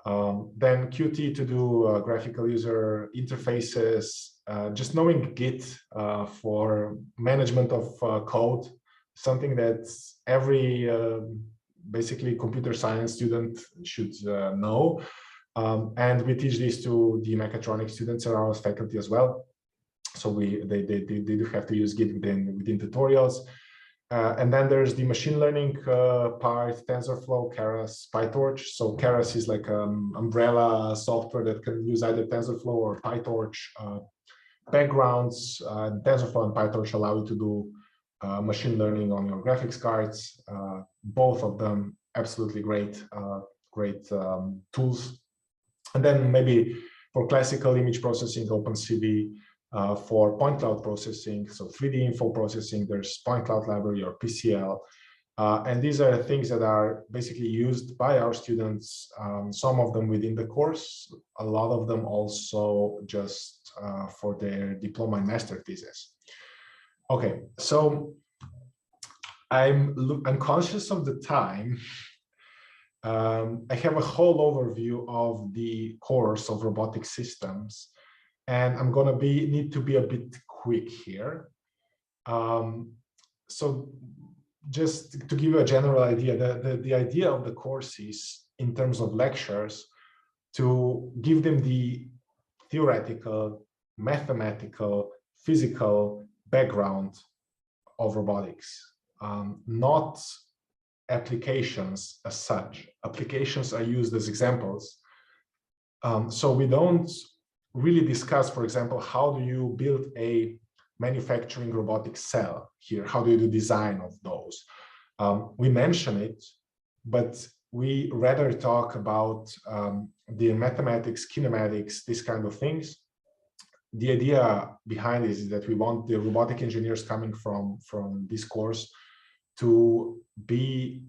Then Qt to do graphical user interfaces, just knowing Git for management of code, something that every basically computer science student should know. And we teach this to the mechatronics students and our faculty as well. So they do have to use Git within tutorials. And then there's the machine learning part, TensorFlow, Keras, PyTorch. So Keras is like umbrella software that can use either TensorFlow or PyTorch backgrounds. TensorFlow and PyTorch allow you to do machine learning on your graphics cards. Both of them absolutely great tools. And then maybe for classical image processing, OpenCV. For point cloud processing, so 3D info processing, there's point cloud library or PCL. And these are things that are basically used by our students, some of them within the course, a lot of them also just for their diploma and master thesis. Okay, so I'm conscious of the time. I have a whole overview of the course of robotic systems. And I'm going to need to be a bit quick here. So just to give you a general idea, the idea of the course is, in terms of lectures, to give them the theoretical, mathematical, physical background of robotics, not applications as such. Applications are used as examples. So we don't really discuss, for example, how do you build a manufacturing robotic cell here? How do you do design of those? We mention it, but we rather talk about the mathematics, kinematics, these kind of things. The idea behind this is that we want the robotic engineers coming from this course to be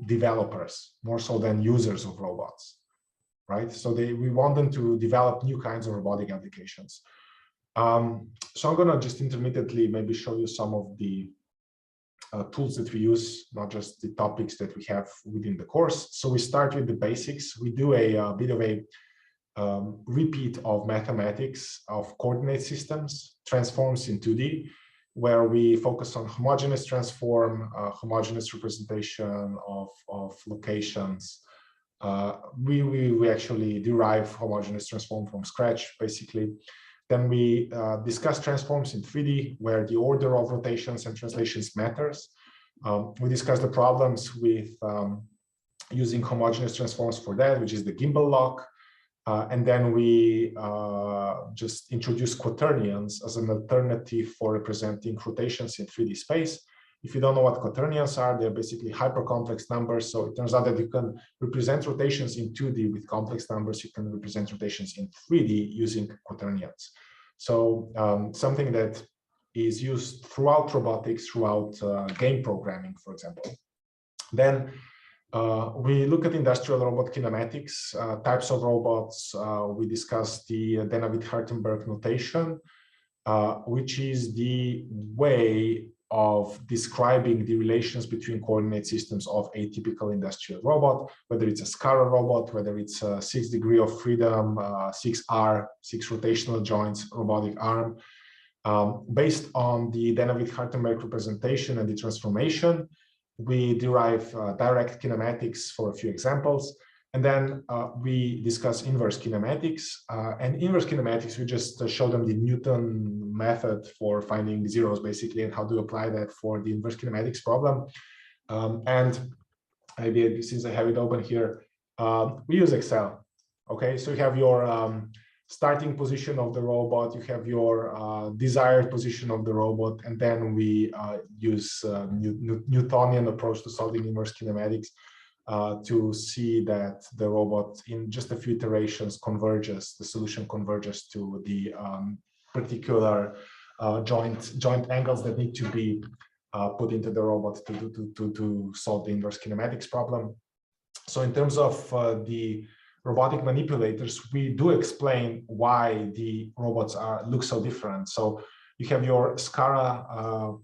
developers more so than users of robots. right? So we want them to develop new kinds of robotic applications. So I'm going to just intermittently maybe show you some of the tools that we use, not just the topics that we have within the course. So we start with the basics. We do a bit of a repeat of mathematics of coordinate systems, transforms in 2D, where we focus on homogeneous transform, homogeneous representation of locations. We actually derive homogeneous transform from scratch, basically. Then we discuss transforms in 3D, where the order of rotations and translations matters. We discuss the problems with using homogeneous transforms for that, which is the gimbal lock. And then we just introduce quaternions as an alternative for representing rotations in 3D space. If you don't know what quaternions are, they're basically hypercomplex numbers. So it turns out that you can represent rotations in 2D with complex numbers. You can represent rotations in 3D using quaternions. So something that is used throughout robotics, throughout game programming, for example. Then we look at industrial robot kinematics, types of robots. We discuss the Danavid-Hartenberg notation, which is the way of describing the relations between coordinate systems of a typical industrial robot, whether it's a SCARA robot, whether it's a 6 degree of freedom, 6R, 6 rotational joints, robotic arm. Based on the Danavid-Hartenberg representation and the transformation, we derive direct kinematics for a few examples. And then we discuss inverse kinematics. And inverse kinematics, we just show them the Newton method for finding zeros, basically, and how to apply that for the inverse kinematics problem. And maybe since I have it open here, we use Excel. Okay, so you have your starting position of the robot, you have your desired position of the robot, and then we use Newtonian approach to solving inverse kinematics to see that the robot in just a few iterations converges, the solution converges to the particular joint angles that need to be put into the robot to solve the inverse kinematics problem. So in terms of the robotic manipulators, we do explain why the robots look so different. So you have your SCARA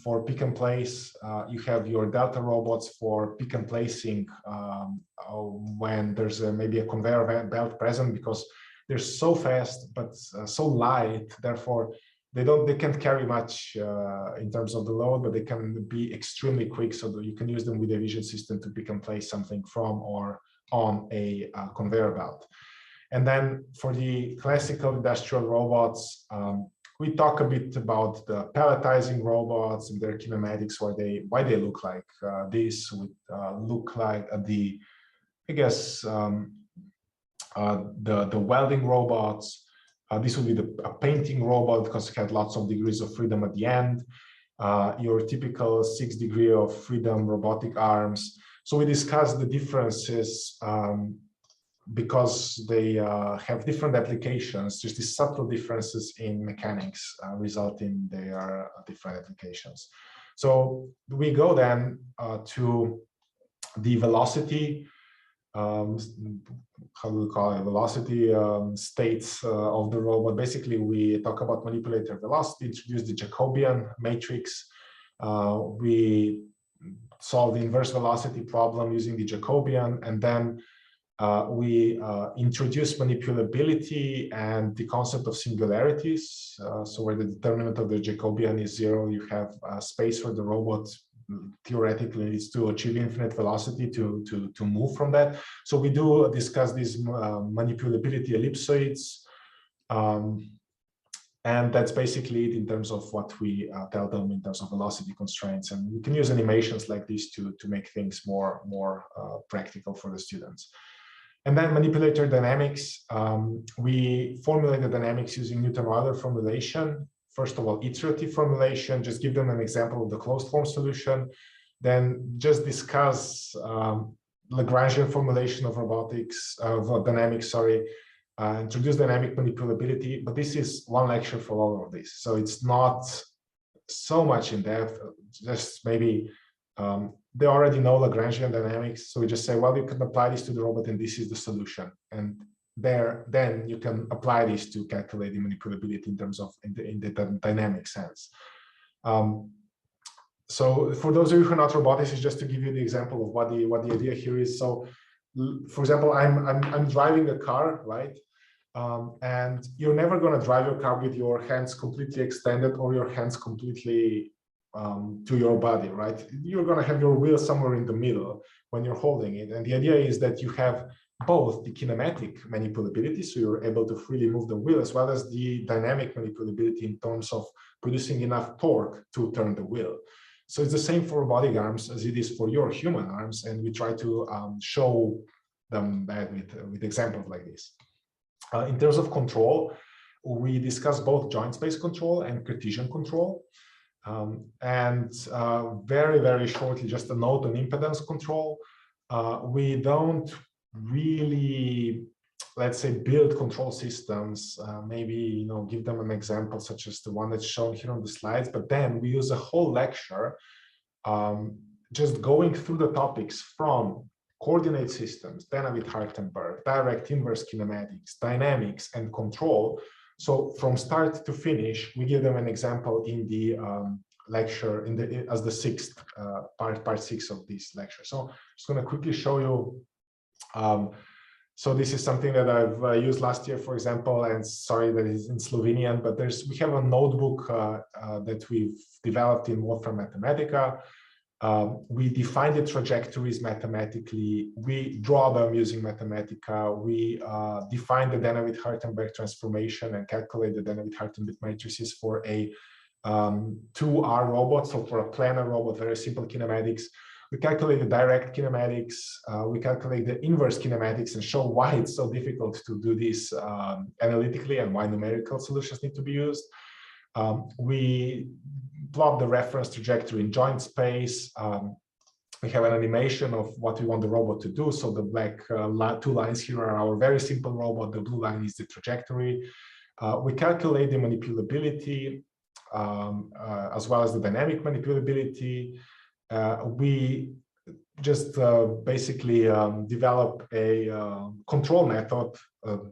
for pick and place, you have your Delta robots for pick and placing when there's maybe a conveyor belt present, because they're so fast but so light, therefore they can't carry much in terms of the load, but they can be extremely quick, so that you can use them with a vision system to pick and place something from or on a conveyor belt. And then for the classical industrial robots, we talk a bit about the pelletizing robots and their kinematics, why they look like this, would look like the welding robots. This would be a painting robot because it had lots of degrees of freedom at the end. Your typical 6 degree of freedom robotic arms. So we discussed the differences because they have different applications, just these subtle differences in mechanics result in their different applications. So we go then to the velocity, how do we call it, velocity states of the robot. Basically, we talk about manipulator velocity, introduce the Jacobian matrix. We solve the inverse velocity problem using the Jacobian, and then we introduce manipulability and the concept of singularities. So where the determinant of the Jacobian is 0, you have space for the robot theoretically is to achieve infinite velocity to move from that. So we do discuss these manipulability ellipsoids. And that's basically it in terms of what we tell them in terms of velocity constraints. And we can use animations like this to make things more practical for the students. And then manipulator dynamics. We formulate the dynamics using Newton-Euler formulation. First of all, iterative formulation, just give them an example of the closed form solution. Then just discuss Lagrangian formulation of robotics, of dynamics, sorry. Introduce dynamic manipulability, but this is one lecture for all of this. So it's not so much in depth, just maybe they already know Lagrangian dynamics. So we just say, well, you can apply this to the robot and this is the solution. And then you can apply this to calculate the manipulability in terms of in the dynamic sense. So for those of you who are not roboticists, just to give you the example of what the idea here is. So for example, I'm driving a car, right? And you're never going to drive your car with your hands completely extended or your hands completely to your body, right? You're going to have your wheel somewhere in the middle when you're holding it. And the idea is that you have both the kinematic manipulability, so you're able to freely move the wheel, as well as the dynamic manipulability in terms of producing enough torque to turn the wheel. So it's the same for robotic arms as it is for your human arms, and we try to show them that with examples like this. In terms of control, we discuss both joint space control and Cartesian control. Very, very shortly, just a note on impedance control. We don't really, let's say, build control systems, maybe, give them an example such as the one that's shown here on the slides, but then we use a whole lecture just going through the topics from coordinate systems, Dynamit-Hartenberg, direct inverse kinematics, dynamics, and control. So from start to finish, we give them an example in the lecture as the sixth part 6 of this lecture. So I'm just going to quickly show you. So this is something that I've used last year, for example, and sorry that is in Slovenian, but we have a notebook that we've developed in Wolfram Mathematica. We define the trajectories mathematically. We draw them using Mathematica. We define the Dynamit-Hartenberg transformation and calculate the Dynamit-Hartenberg matrices for a 2R robot. So for a planar robot, very simple kinematics. We calculate the direct kinematics. We calculate the inverse kinematics and show why it's so difficult to do this analytically and why numerical solutions need to be used. We plot the reference trajectory in joint space. We have an animation of what we want the robot to do. So the black 2 lines here are our very simple robot. The blue line is the trajectory. We calculate the manipulability as well as the dynamic manipulability. We just basically develop a control method.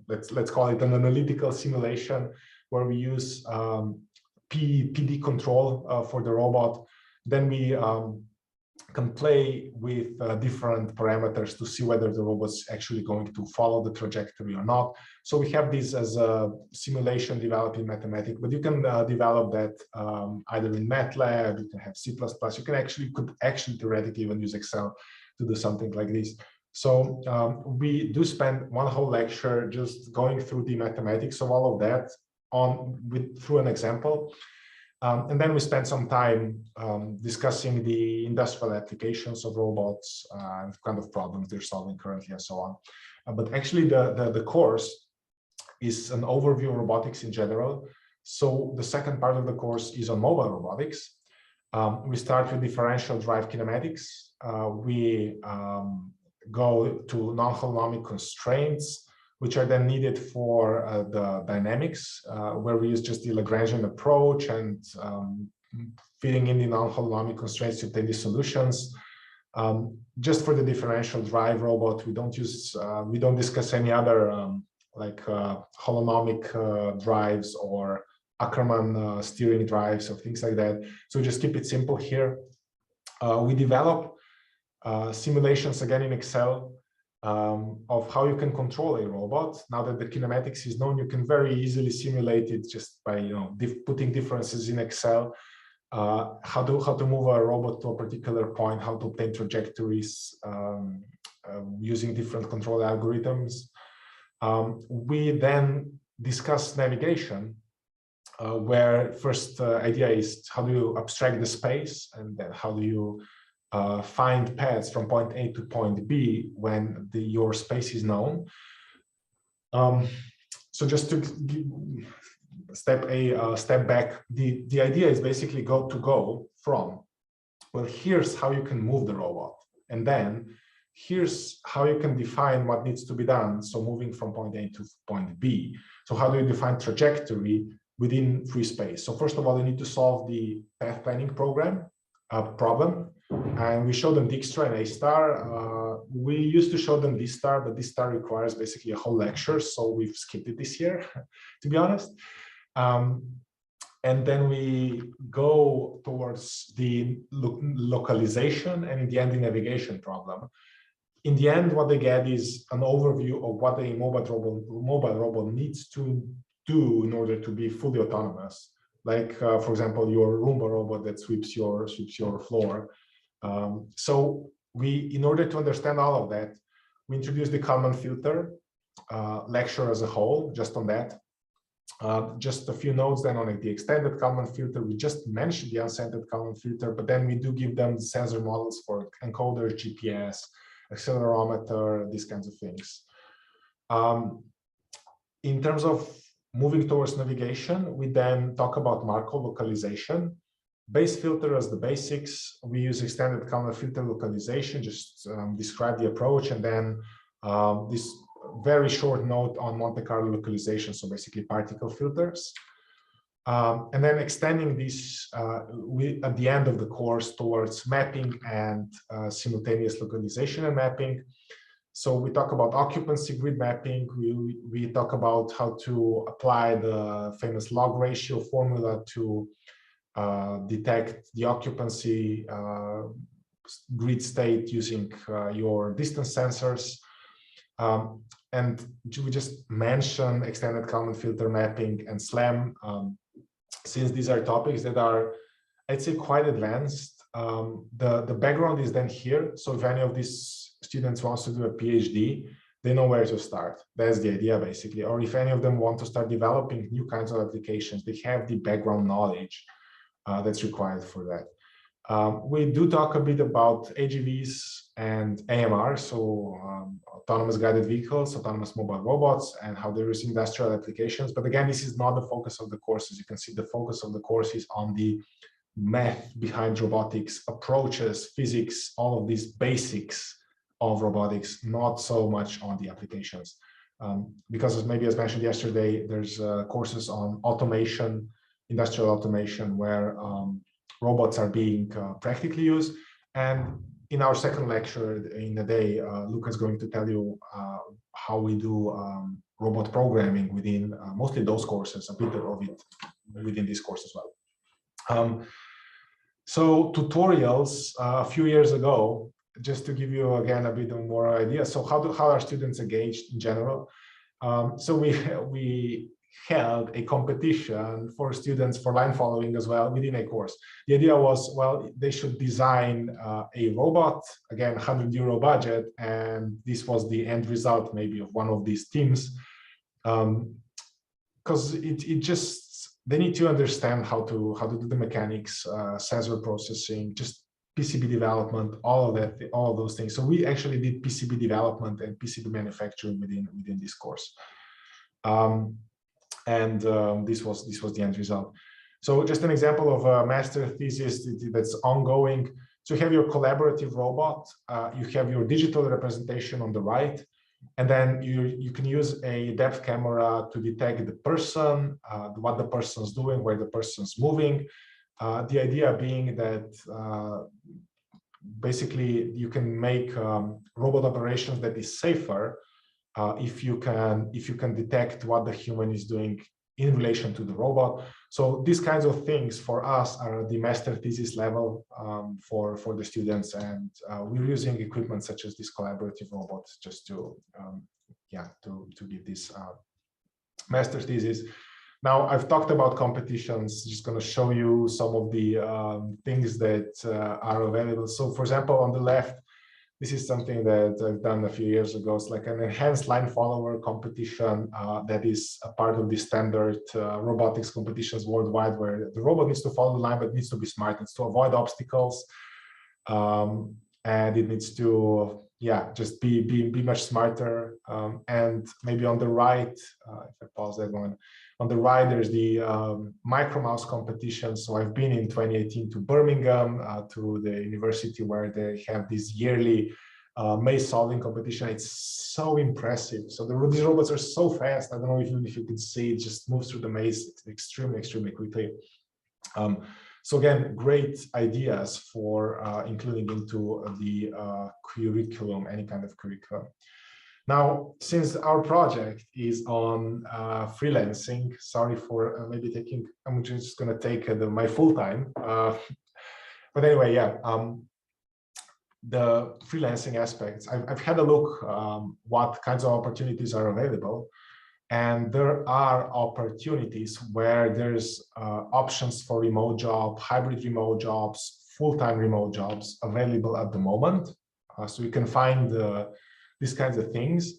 Let's call it an analytical simulation, where we use PD control for the robot. Then we can play with different parameters to see whether the robot's actually going to follow the trajectory or not. So we have this as a simulation developed in Mathematica, but you can develop that either in MATLAB, you can have C++, you could actually theoretically even use Excel to do something like this. So we do spend one whole lecture just going through the mathematics of all of that through an example. And then we spend some time discussing the industrial applications of robots and kind of problems they're solving currently and so on. But actually the course is an overview of robotics in general. So the second part of the course is on mobile robotics. We start with differential drive kinematics. We go to non-holonomic constraints, which are then needed for the dynamics, where we use just the Lagrangian approach and fitting in the non-holonomic constraints to obtain the solutions. Just for the differential drive robot, we don't discuss any other like holonomic drives or Ackermann steering drives or things like that. So we just keep it simple here. We develop simulations again in Excel of how you can control a robot. Now that the kinematics is known, you can very easily simulate it just by putting differences in Excel. How to move a robot to a particular point, how to obtain trajectories using different control algorithms. We then discuss navigation, where first idea is how do you abstract the space, and then how do you find paths from point A to point B when your space is known. So just to step back, the idea is basically go from, well, here's how you can move the robot, and then here's how you can define what needs to be done. So moving from point A to point B. So how do you define trajectory within free space? So first of all, you need to solve the path planning problem. And we show them Dijkstra and A*. We used to show them D*, but D* requires basically a whole lecture, so we've skipped it this year, to be honest. And then we go towards the localization and in the end the navigation problem. In the end, what they get is an overview of what a mobile robot needs to do in order to be fully autonomous. Like, for example, your Roomba robot that sweeps your floor. So in order to understand all of that, we introduced the Kalman filter lecture as a whole, just on that. Just a few notes then on the extended Kalman filter. We just mentioned the unscented Kalman filter, but then we do give them sensor models for encoders, GPS, accelerometer, these kinds of things. In terms of moving towards navigation, we then talk about Markov localization. Base filter as the basics. We use extended Kalman filter localization, just describe the approach, and then this very short note on Monte Carlo localization, so basically particle filters. And then extending this at the end of the course towards mapping and simultaneous localization and mapping. So we talk about occupancy grid mapping. We talk about how to apply the famous log ratio formula to detect the occupancy grid state using your distance sensors. And we just mention extended Kalman filter mapping and SLAM, since these are topics that are, I'd say, quite advanced. The background is then here. So if any of these students wants to do a PhD, they know where to start. That's the idea, basically. Or if any of them want to start developing new kinds of applications, they have the background knowledge that's required for that. We do talk a bit about AGVs and AMR, so autonomous guided vehicles, autonomous mobile robots, and how they use industrial applications. But again, this is not the focus of the course. As you can see, the focus of the course is on the math behind robotics, approaches, physics, all of these basics of robotics, not so much on the applications. Because as mentioned yesterday, there's courses on automation, industrial automation, where robots are being practically used. And in our second lecture in the day, Luca is going to tell you how we do robot programming within mostly those courses, a bit of it within this course as well. So tutorials a few years ago, just to give you again a bit more idea. So how are students engaged in general? So we held a competition for students for line following as well within a course. The idea was, well, they should design a robot, again, €100 budget, and this was the end result maybe of one of these teams, because they need to understand how to do the mechanics, sensor processing, just PCB development, all of those things. So we actually did PCB development and PCB manufacturing within this course. This was the end result. So just an example of a master thesis that's ongoing. So you have your collaborative robot, you have your digital representation on the right, and then you can use a depth camera to detect the person, what the person's doing, where the person's moving. The idea being that basically you can make robot operations that is safer if you can detect what the human is doing in relation to the robot. So these kinds of things for us are the master thesis level for the students, and we're using equipment such as this collaborative robot just to give this master thesis. Now I've talked about competitions, just going to show you some of the things that are available. So for example, on the left, this is something that I've done a few years ago. It's like an enhanced line follower competition that is a part of the standard robotics competitions worldwide, where the robot needs to follow the line, but needs to be smart. It needs to avoid obstacles, and it needs to, just be much smarter. And maybe on the right, if I pause that one, on the right, there's the micro mouse competition. So I've been in 2018 to Birmingham, to the university where they have this yearly maze solving competition. It's so impressive. So these robots are so fast. I don't know if you can see, it just moves through the maze extremely, extremely quickly. So again, great ideas for including into the curriculum, any kind of curriculum. Now, since our project is on freelancing, sorry for maybe taking, I'm just going to take my full time. But anyway, yeah, the freelancing aspects, I've had a look what kinds of opportunities are available. And there are opportunities where there's options for remote job, hybrid remote jobs, full-time remote jobs available at the moment. So you can find these kinds of things.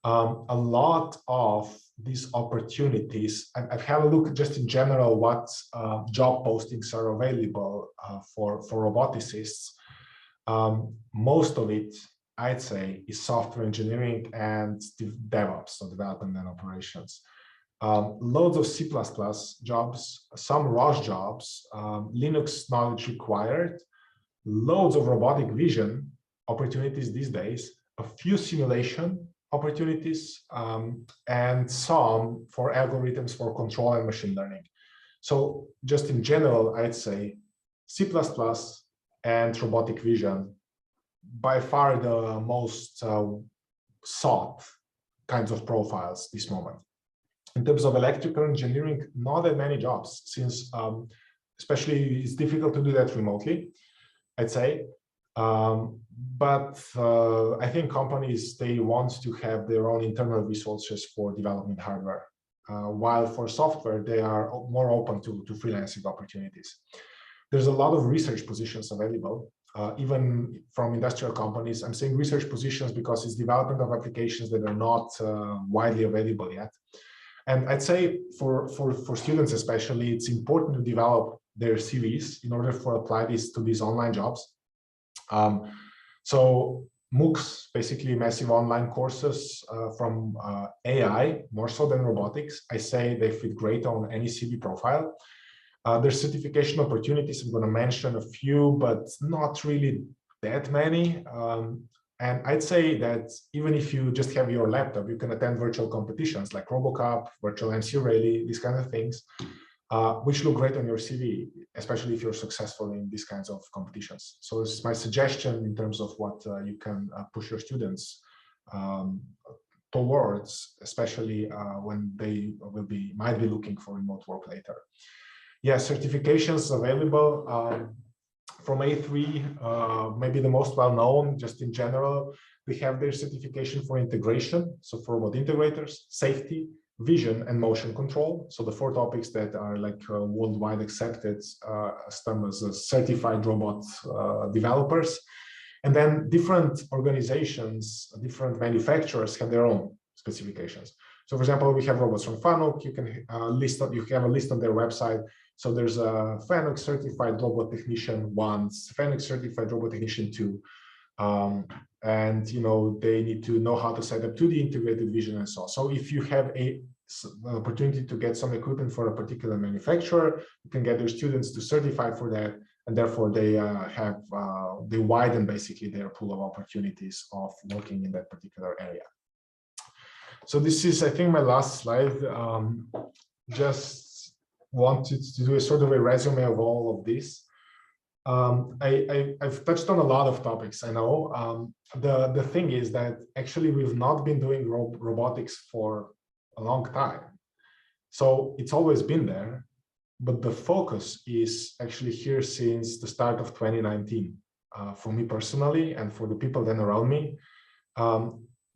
A lot of these opportunities, I've had a look just in general what job postings are available for roboticists. Most of it, I'd say, is software engineering and DevOps, so development and operations. Loads of C++ jobs, some ROS jobs, Linux knowledge required, loads of robotic vision opportunities these days, a few simulation opportunities, and some for algorithms for control and machine learning. So just in general, I'd say C++ and robotic vision, by far the most sought kinds of profiles this moment. In terms of electrical engineering, not that many jobs, since especially it's difficult to do that remotely, I'd say. But I think companies, they want to have their own internal resources for developing hardware, while for software, they are more open to freelancing opportunities. There's a lot of research positions available, even from industrial companies. I'm saying research positions because it's development of applications that are not widely available yet. And I'd say for students especially, it's important to develop their CVs in order to apply this to these online jobs. So MOOCs, basically massive online courses from AI, more so than robotics. I say they fit great on any CV profile. There's certification opportunities. I'm going to mention a few, but not really that many. And I'd say that even if you just have your laptop, you can attend virtual competitions like RoboCup, Virtual MC Rally, these kinds of things, which look great on your CV, especially if you're successful in these kinds of competitions. So this is my suggestion in terms of what you can push your students towards, especially when they might be looking for remote work later. Yeah, certifications available from A3, maybe the most well-known, just in general. They have their certification for integration, so for robot integrators, safety, vision, and motion control. So the 4 topics that are like worldwide accepted as term as certified robot developers. And then different organizations, different manufacturers have their own specifications. So for example, we have robots from Fanuc. You can you have a list on their website. So there's a Fanuc certified robot technician 1, Fanuc certified robot technician 2. And they need to know how to set up 2D integrated vision and so on. So if you have an opportunity to get some equipment for a particular manufacturer, you can get your students to certify for that, and therefore they widen basically their pool of opportunities of working in that particular area. So this is, I think, my last slide. Just wanted to do a sort of a resume of all of this. I've touched on a lot of topics, I know. The thing is that actually we've not been doing robotics for a long time. So it's always been there, but the focus is actually here since the start of 2019, for me personally and for the people then around me.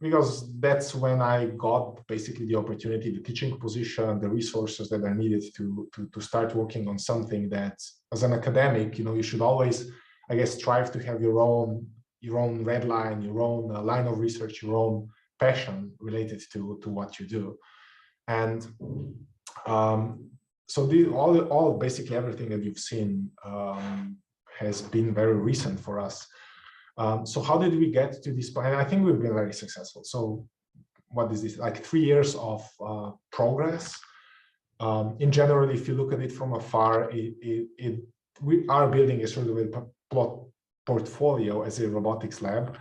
Because that's when I got basically the opportunity, the teaching position, the resources that I needed to start working on something that, as an academic, you should always, I guess, strive to have your own red line, your own line of research, your own passion related to what you do. And so all basically everything that you've seen has been very recent for us. So how did we get to this point? And I think we've been very successful. So what is this, like 3 years of progress? In general, if you look at it from afar, we are building a sort of a portfolio as a robotics lab.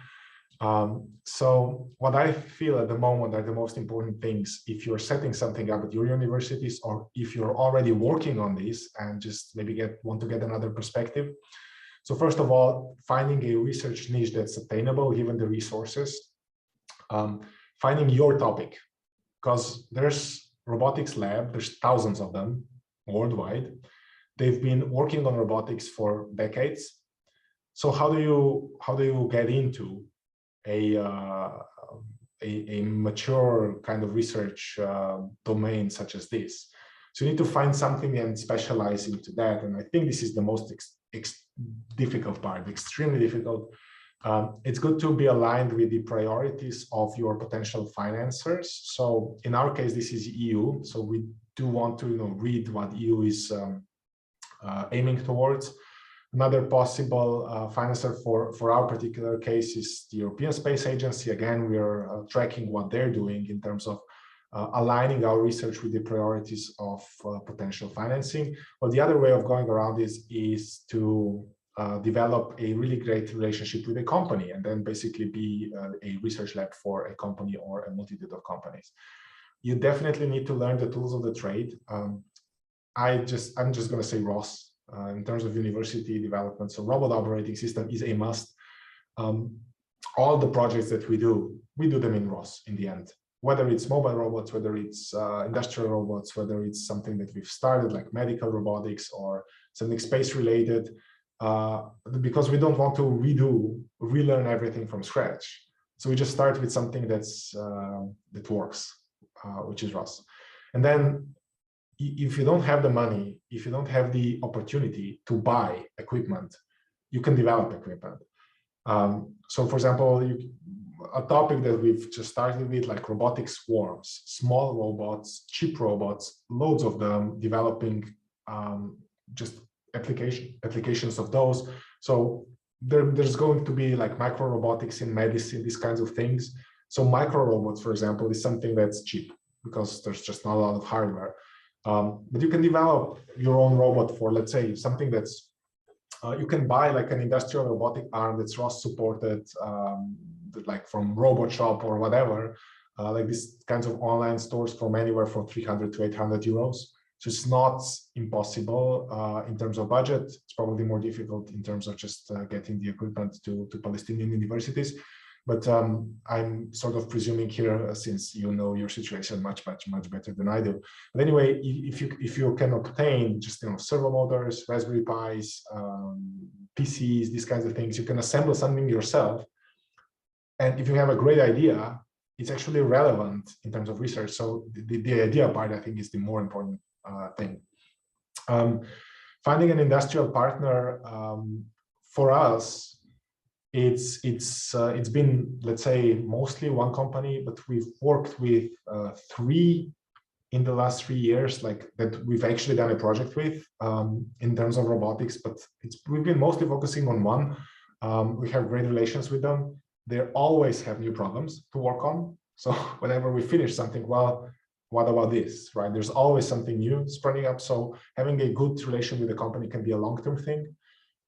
So what I feel at the moment are the most important things if you're setting something up at your universities, or if you're already working on this and just maybe want to get another perspective. So first of all, finding a research niche that's attainable given the resources. Finding your topic, because there's robotics lab, there's thousands of them worldwide. They've been working on robotics for decades. So how do you get into a mature kind of research domain such as this? So you need to find something and specialize into that. And I think this is the most difficult part, extremely difficult. It's good to be aligned with the priorities of your potential financiers. So in our case, this is EU. So we do want to read what EU is aiming towards. Another possible financer for our particular case is the European Space Agency. Again, we are tracking what they're doing in terms of aligning our research with the priorities of potential financing. Well, the other way of going around this is to develop a really great relationship with a company and then basically be a research lab for a company or a multitude of companies. You definitely need to learn the tools of the trade. I'm just going to say ROS in terms of university development. So robot operating system is a must. All the projects that we do them in ROS in the end. Whether it's mobile robots, whether it's industrial robots, whether it's something that we've started like medical robotics or something space related, because we don't want to relearn everything from scratch. So we just start with something that works, which is ROS. And then if you don't have the money, if you don't have the opportunity to buy equipment, you can develop equipment. So for example, a topic that we've just started with, like robotic swarms, small robots, cheap robots, loads of them, developing just applications of those. So there's going to be like micro robotics in medicine, these kinds of things. So micro robots, for example, is something that's cheap because there's just not a lot of hardware. But you can develop your own robot for, let's say, something that's you can buy like an industrial robotic arm that's ROS supported, like from Robot Shop or whatever, like these kinds of online stores from anywhere from 300 to 800 euros. So it's not impossible in terms of budget. It's probably more difficult in terms of just getting the equipment to Palestinian universities. But I'm sort of presuming here, since you know your situation much better than I do. But anyway, if you can obtain just servo motors, Raspberry Pis, PCs, these kinds of things, you can assemble something yourself. And if you have a great idea, it's actually relevant in terms of research. So the idea part, I think, is the more important thing. Finding an industrial partner for us. It's been, let's say, mostly one company, but we've worked with 3 in the last 3 years, like that we've actually done a project with in terms of robotics, but we've been mostly focusing on one. We have great relations with them. They always have new problems to work on. So whenever we finish something, well, what about this, right? There's always something new springing up. So having a good relation with the company can be a long-term thing.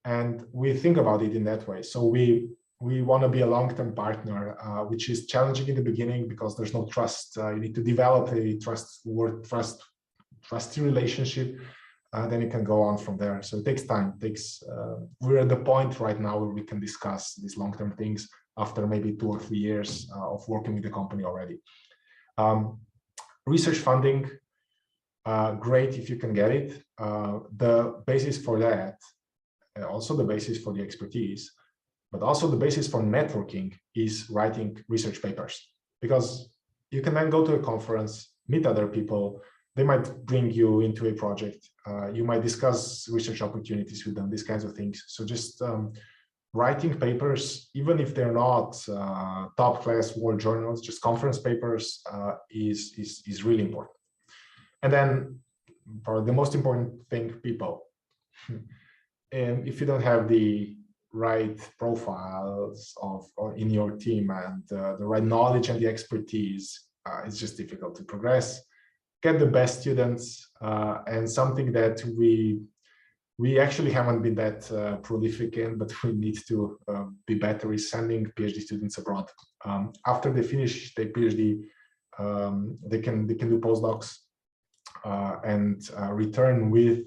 And we think about it in that way. So we want to be a long-term partner, which is challenging in the beginning because there's no trust. You need to develop a trusty relationship. Then you can go on from there. So it takes time. We're at the point right now where we can discuss these long-term things after maybe 2 or 3 years of working with the company already. Research funding, great if you can get it. The basis for that, also the basis for the expertise, but also the basis for networking is writing research papers, because you can then go to a conference, meet other people, they might bring you into a project, you might discuss research opportunities with them, these kinds of things. So just writing papers, even if they're not top class world journals, just conference papers is really important. And then probably the most important thing, people. And if you don't have the right profiles in your team and the right knowledge and the expertise, it's just difficult to progress. Get the best students, and something that we we actually haven't been that prolific in, but we need to be better, is sending PhD students abroad. After they finish their PhD, they can do postdocs and return with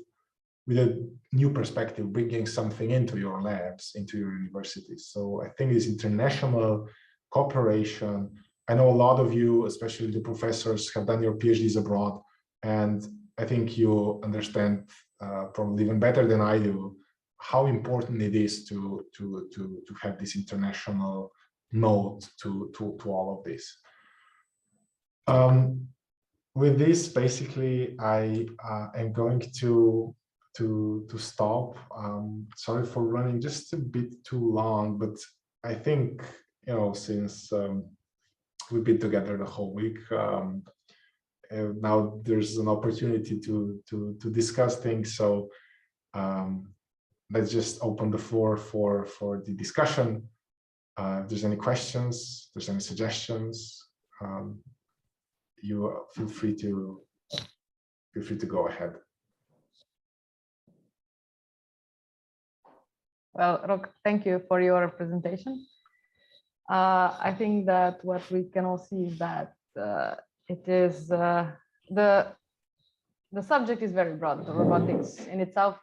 a new perspective, bringing something into your labs, into your universities. So I think this international cooperation, I know a lot of you, especially the professors, have done your PhDs abroad, and I think you understand probably even better than I do how important it is to have this international node to all of this. With this, basically, I am going to stop. Sorry for running just a bit too long, but I think, you know, since we've been together the whole week, now there's an opportunity to discuss things. So let's just open the floor for the discussion. If there's any questions, if there's any suggestions, you feel free to go ahead. Well, Rok, thank you for your presentation. I think that what we can all see is that it is the subject is very broad, the robotics in itself,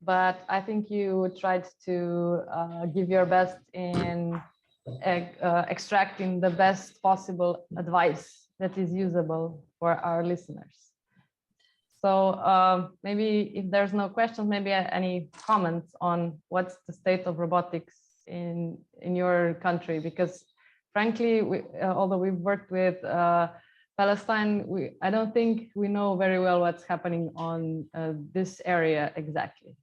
but I think you tried to give your best in extracting the best possible advice that is usable for our listeners. So maybe if there's no questions, maybe any comments on what's the state of robotics in your country, because frankly, although we've worked with Palestine, I don't think we know very well what's happening on this area exactly.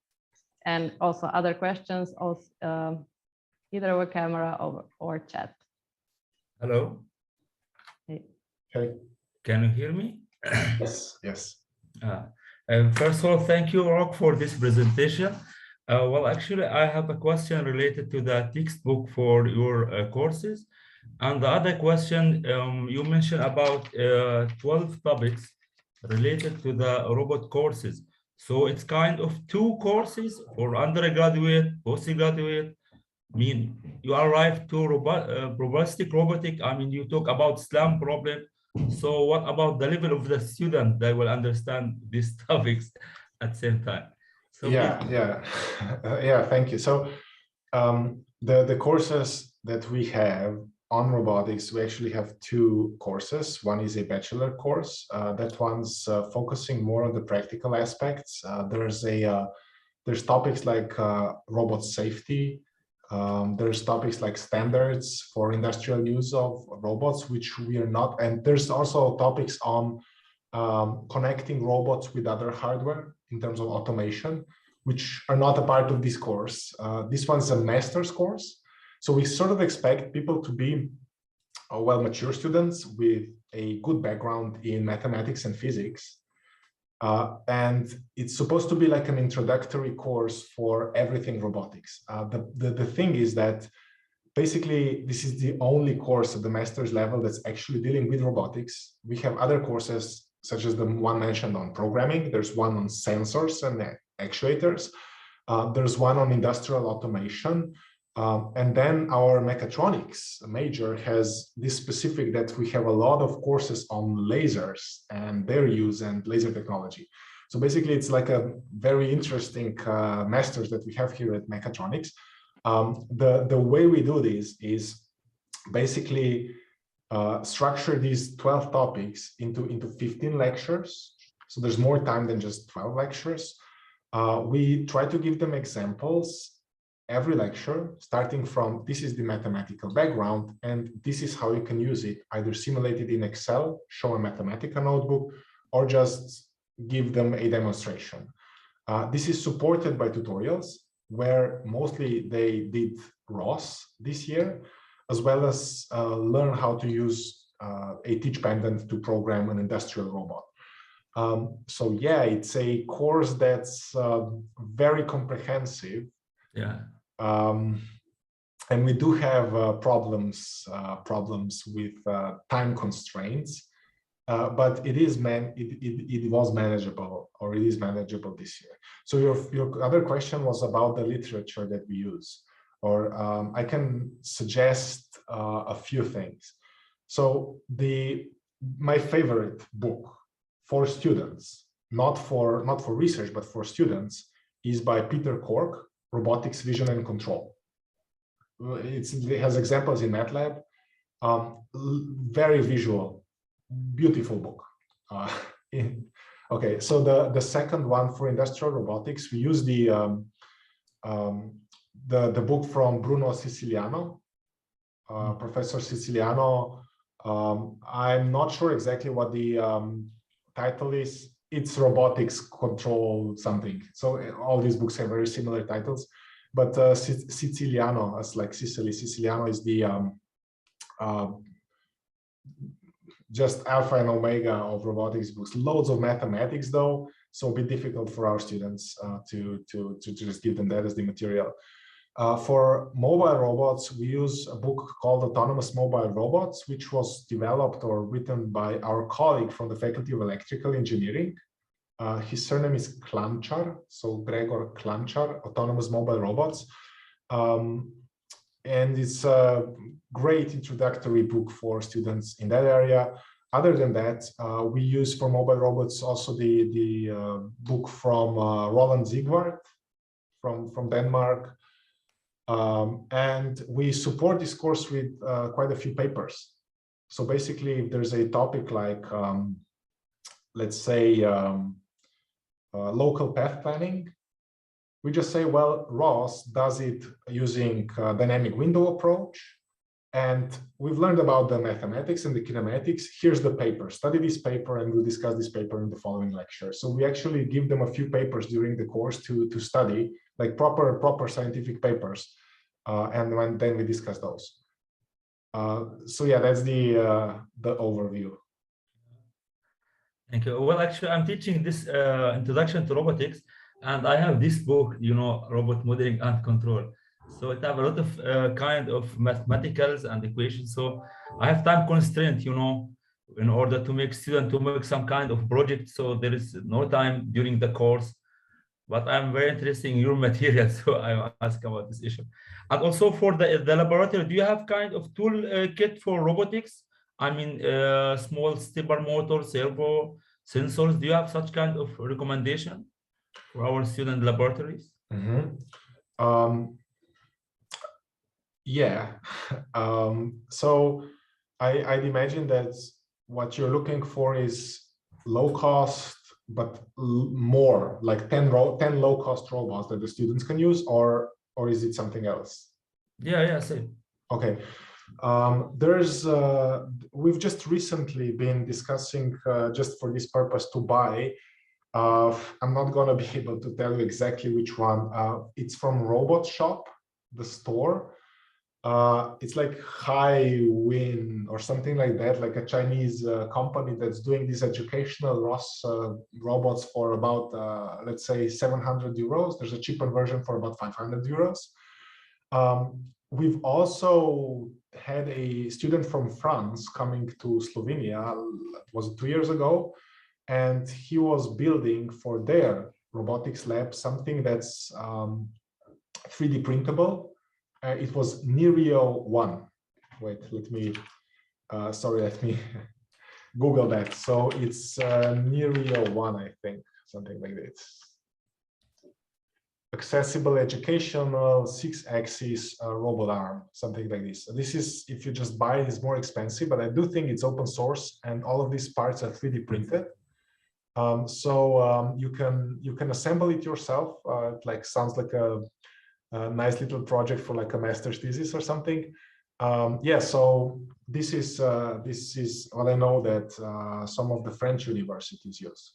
And also other questions, also, either with camera or chat. Hello. Hey. Okay. Can you hear me? Yes. Yes. First of all, thank you, Rock, for this presentation. Well, actually, I have a question related to the textbook for your courses. And the other question, you mentioned about 12 topics related to the robot courses. So it's kind of 2 courses for undergraduate, postgraduate. I mean, you arrive to robotic. I mean, you talk about SLAM problem. So what about the level of the student that will understand these topics at the same time? So yeah, thank you. So the courses that we have on robotics, we actually have 2 courses. One is a bachelor course. That one's focusing more on the practical aspects. There's topics like robot safety. There's topics like standards for industrial use of robots, which we are not. And there's also topics on connecting robots with other hardware in terms of automation, which are not a part of this course. This one's a master's course. So we sort of expect people to be well-mature students with a good background in mathematics and physics. And it's supposed to be like an introductory course for everything robotics. The thing is that basically this is the only course at the master's level that's actually dealing with robotics. We have other courses such as the one mentioned on programming. There's one on sensors and actuators. There's one on industrial automation. And then our mechatronics major has this specific that we have a lot of courses on lasers and their use and laser technology. So basically, it's like a very interesting masters that we have here at mechatronics. The way we do this is basically structure these 12 topics into 15 lectures. So there's more time than just 12 lectures. We try to give them examples every lecture, starting from this is the mathematical background, and this is how you can use it, either simulate it in Excel, show a mathematical notebook, or just give them a demonstration. This is supported by tutorials, where mostly they did ROS this year, as well as learn how to use a teach pendant to program an industrial robot. So yeah, it's a course that's very comprehensive. Yeah. And we do have problems with time constraints. but it was manageable, or it is manageable this year. So your other question was about the literature that we use, or I can suggest a few things. So my favorite book for students, not for research, but for students, is by Peter Cork, Robotics, Vision and Control. It has examples in MATLAB, very visual, beautiful book. Okay, so the second one for industrial robotics, we use the book from Bruno Siciliano, Professor Siciliano. I'm not sure exactly what the title is. It's Robotics Control something. So all these books have very similar titles, but Siciliano, as like Sicily, Siciliano is the just alpha and omega of robotics books. Loads of mathematics though, so a bit difficult for our students to just give them that as the material. For mobile robots, we use a book called Autonomous Mobile Robots, which was developed or written by our colleague from the Faculty of Electrical Engineering. His surname is Klančar, so Gregor Klančar, Autonomous Mobile Robots. And it's a great introductory book for students in that area. Other than that, we use for mobile robots also the book from Roland Zigwart from Denmark. And we support this course with quite a few papers. So basically, if there's a topic like, let's say, local path planning, we just say, well, Ross does it using dynamic window approach. And we've learned about the mathematics and the kinematics. Here's the paper, study this paper, and we'll discuss this paper in the following lecture. So we actually give them a few papers during the course to study, like proper scientific papers. And then we discuss those. So yeah, that's the overview. Thank you. Well, actually, I'm teaching this introduction to robotics, and I have this book, robot modeling and control. So it have a lot of kind of mathematicals and equations. So I have time constraint, in order to make student to make some kind of project. So there is no time during the course. But I'm very interested in your material, so I ask about this issue. And also for the laboratory, do you have kind of tool kit for robotics? I mean, small stepper motor, servo, sensors. Do you have such kind of recommendation for our student laboratories? Mm-hmm. Yeah. So I'd imagine that what you're looking for is low cost, but more like 10 low-cost robots that the students can use, or is it something else? Yeah, same. Okay. We've just recently been discussing just for this purpose to buy. I'm not going to be able to tell you exactly which one. It's from Robot Shop, the store. It's like High Win or something like that, like a Chinese company that's doing these educational robots for about, let's say, 700 euros. There's a cheaper version for about 500 euros. We've also had a student from France coming to Slovenia, was it 2 years ago? And he was building for their robotics lab something that's 3D printable. It was Nereo 1. Wait, let me Google that. So it's Nereo 1, I think, something like this. Accessible educational 6-axis robot arm, something like this. This is, if you just buy it, it's more expensive, but I do think it's open source and all of these parts are 3D printed. So you can assemble it yourself. It like sounds like a nice little project for like a master's thesis or something. Yeah, so this is what I know that some of the French universities use.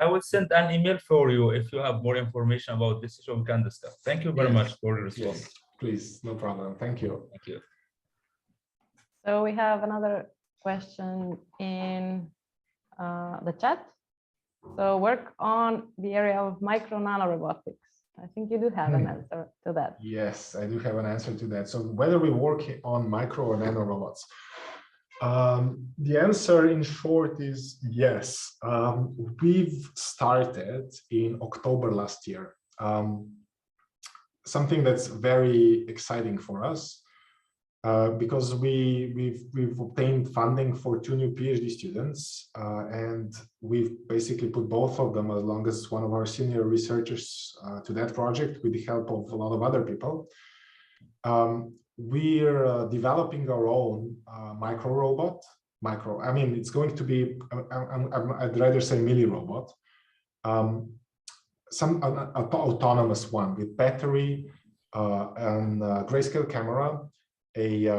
I will send an email for you if you have more information about this issue. We can discuss. Thank you very much for your response. Yes, please, no problem. Thank you. Thank you. So we have another question in the chat. So work on the area of micro nano robotics. I think you do have an answer to that. Yes, I do have an answer to that. So whether we work on micro or nano robots, The answer in short is yes. We've started in October last year. Something that's very exciting for us because we've obtained funding for 2 new PhD students, and we've basically put both of them along as one of our senior researchers to that project with the help of a lot of other people. We're developing our own micro robot. I mean, it's going to be, I'd rather say milli robot, some autonomous one with battery and grayscale camera, a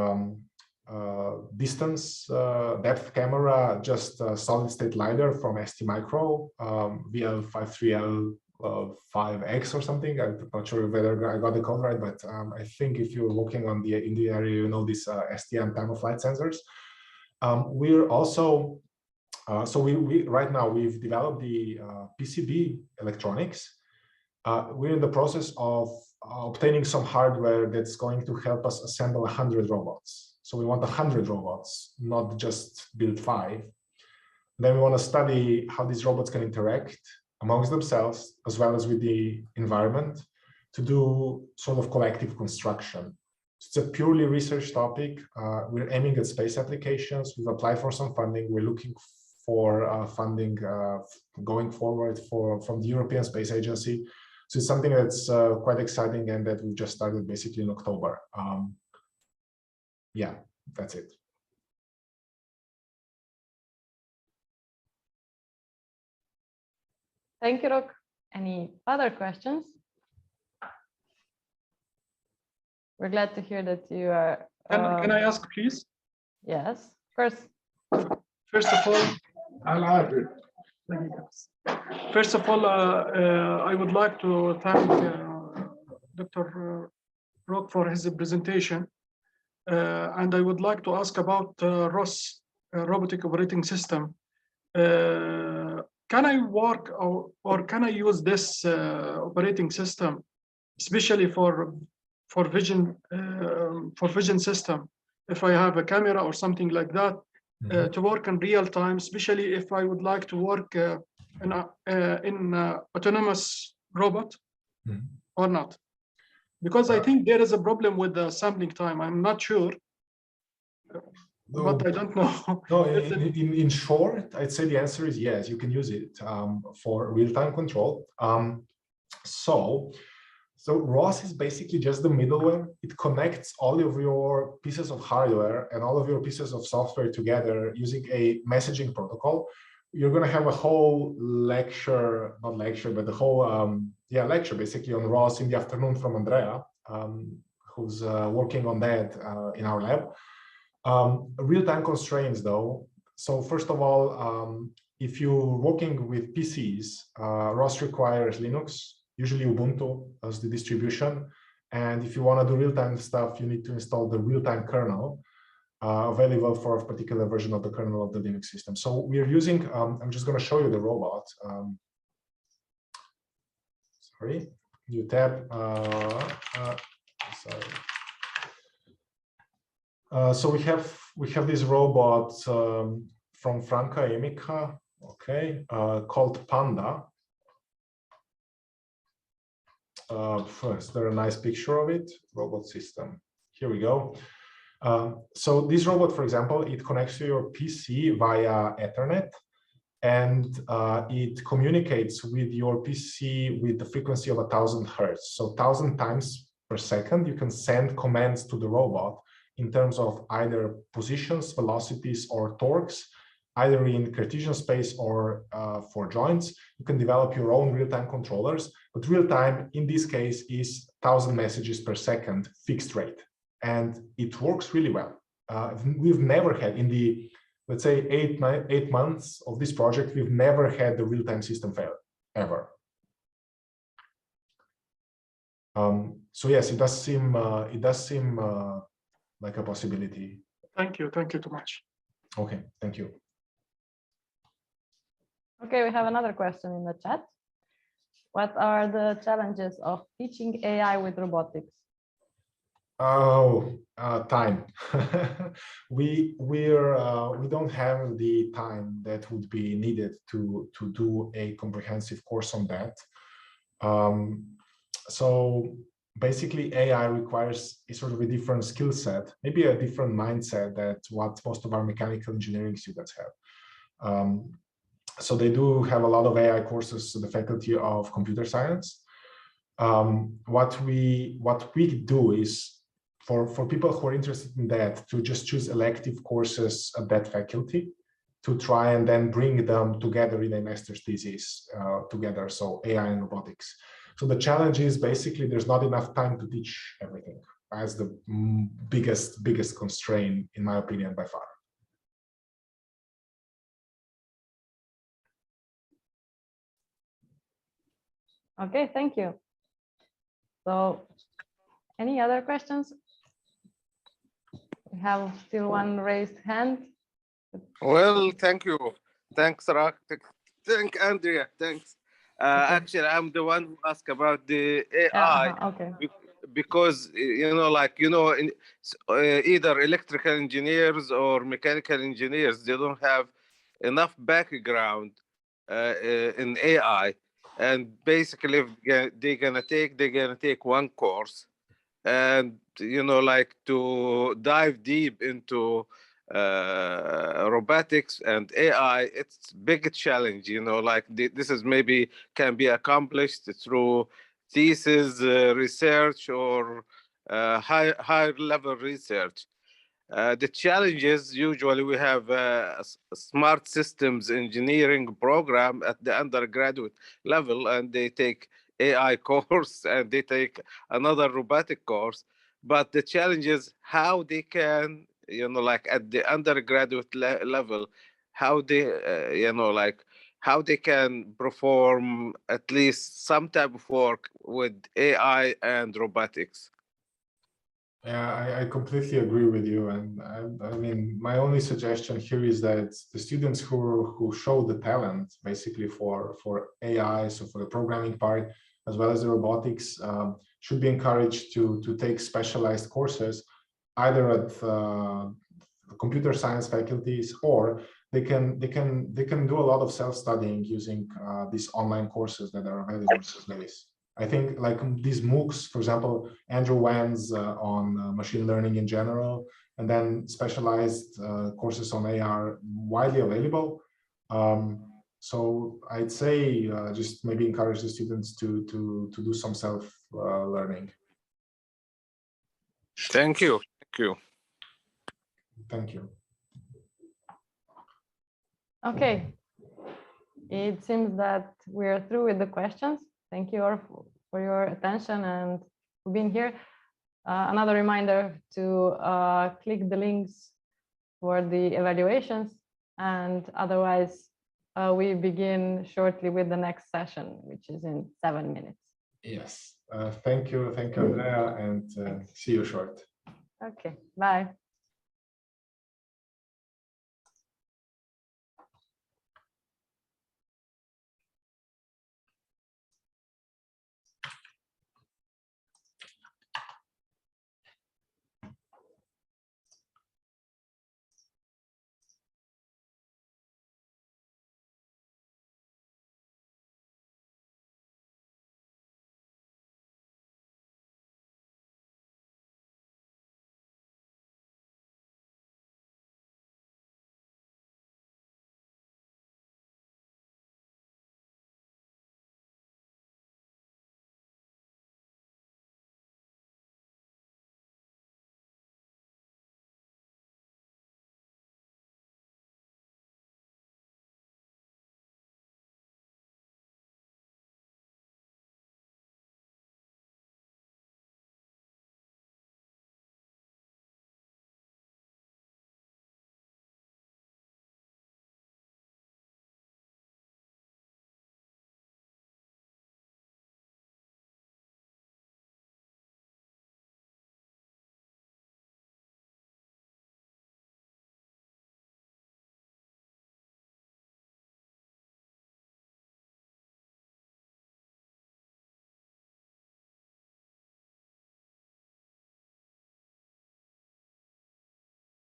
distance depth camera, just a solid state LiDAR from ST Micro, VL53L 5X or something. I'm not sure whether I got the code right, but I think if you're looking on in the area, you know, these STM time of flight sensors. We're also so we right now we've developed the PCB electronics. We're in the process of obtaining some hardware that's going to help us assemble 100 robots. So we want 100 robots, not just build 5. Then we want to study how these robots can interact amongst themselves, as well as with the environment, to do sort of collective construction. It's a purely research topic. We're aiming at space applications. We've applied for some funding. We're looking for funding going forward from the European Space Agency. So it's something that's quite exciting and that we've just started basically in October. Yeah, that's it. Thank you, Rok. Any other questions? We're glad to hear that you are. Can I ask, please? Yes, of course. First of all, I would like to thank Dr. Rok for his presentation. And I would like to ask about ROS, Robotic Operating System. Can I work or can I use this operating system, especially for vision system, if I have a camera or something like that, to work in real time, especially if I would like to work in autonomous robot or not? Because I think there is a problem with the sampling time. I'm not sure, but I don't know. No, in short, I'd say the answer is yes, you can use it for real-time control. So ROS is basically just the middleware. It connects all of your pieces of hardware and all of your pieces of software together using a messaging protocol. You're going to have a whole lecture, not lecture, but the whole lecture basically on ROS in the afternoon from Andrea, who's working on that in our lab. Real-time constraints though. So first of all, if you're working with PCs, ROS requires Linux, usually Ubuntu as the distribution. And if you want to do real-time stuff, you need to install the real-time kernel available for a particular version of the kernel of the Linux system. So we're using, I'm just going to show you the robot. Sorry, new tab. Sorry. So we have this robot from Franca Emica, okay, called Panda. First, there's a nice picture of it. Robot system. Here we go. So this robot, for example, it connects to your PC via Ethernet, and it communicates with your PC with the frequency of 1000 Hertz. So 1000 times per second, you can send commands to the robot in terms of either positions, velocities, or torques, either in Cartesian space or for joints. You can develop your own real-time controllers, but real-time in this case is 1000 messages per second fixed rate. And it works really well. We've never had, in the, let's say, 8 months of this project, we've never had the real-time system fail, ever. So yes, it does seem like a possibility. Thank you too much. Okay, thank you. Okay, we have another question in the chat. What are the challenges of teaching AI with robotics? Time. we don't have the time that would be needed to do a comprehensive course on that. So basically, AI requires a sort of a different skill set, maybe a different mindset that what most of our mechanical engineering students have. So they do have a lot of AI courses to the Faculty of Computer Science. What we do is for people who are interested in that to just choose elective courses at that faculty to try and then bring them together in a master's thesis together. So AI and robotics. So the challenge is basically there's not enough time to teach everything as the biggest constraint, in my opinion, by far. Okay, thank you. So any other questions? We have still one raised hand. Well, thank you. Thanks, Rak. Thank Andrea. Thanks. Okay. Actually, I'm the one who asked about the AI Okay. because either electrical engineers or mechanical engineers, they don't have enough background in AI, and basically, if they're gonna take one course, and to dive deep into robotics and AI, it's big challenge. This is maybe can be accomplished through thesis research or higher level research. The challenge is usually we have a smart systems engineering program at the undergraduate level, and they take AI course and they take another robotic course. But the challenge is how they can, at the undergraduate level, how they, how they can perform at least some type of work with AI and robotics. Yeah, I completely agree with you. And I mean, my only suggestion here is that the students who show the talent basically for AI, so for the programming part, as well as the robotics, should be encouraged to take specialized courses, either at computer science faculties, or they can do a lot of self-studying using these online courses that are available these days. I think like these MOOCs, for example, Andrew Wan's on machine learning in general, and then specialized courses on AI are widely available. So I'd say just maybe encourage the students to do some self-learning. Thank you. Thank you. Thank you. Okay. It seems that we're through with the questions. Thank you all for your attention and for being here. Another reminder to click the links for the evaluations, and otherwise we begin shortly with the next session, which is in 7 minutes. Yes. Thank you, Andrea, and see you short. Okay, bye.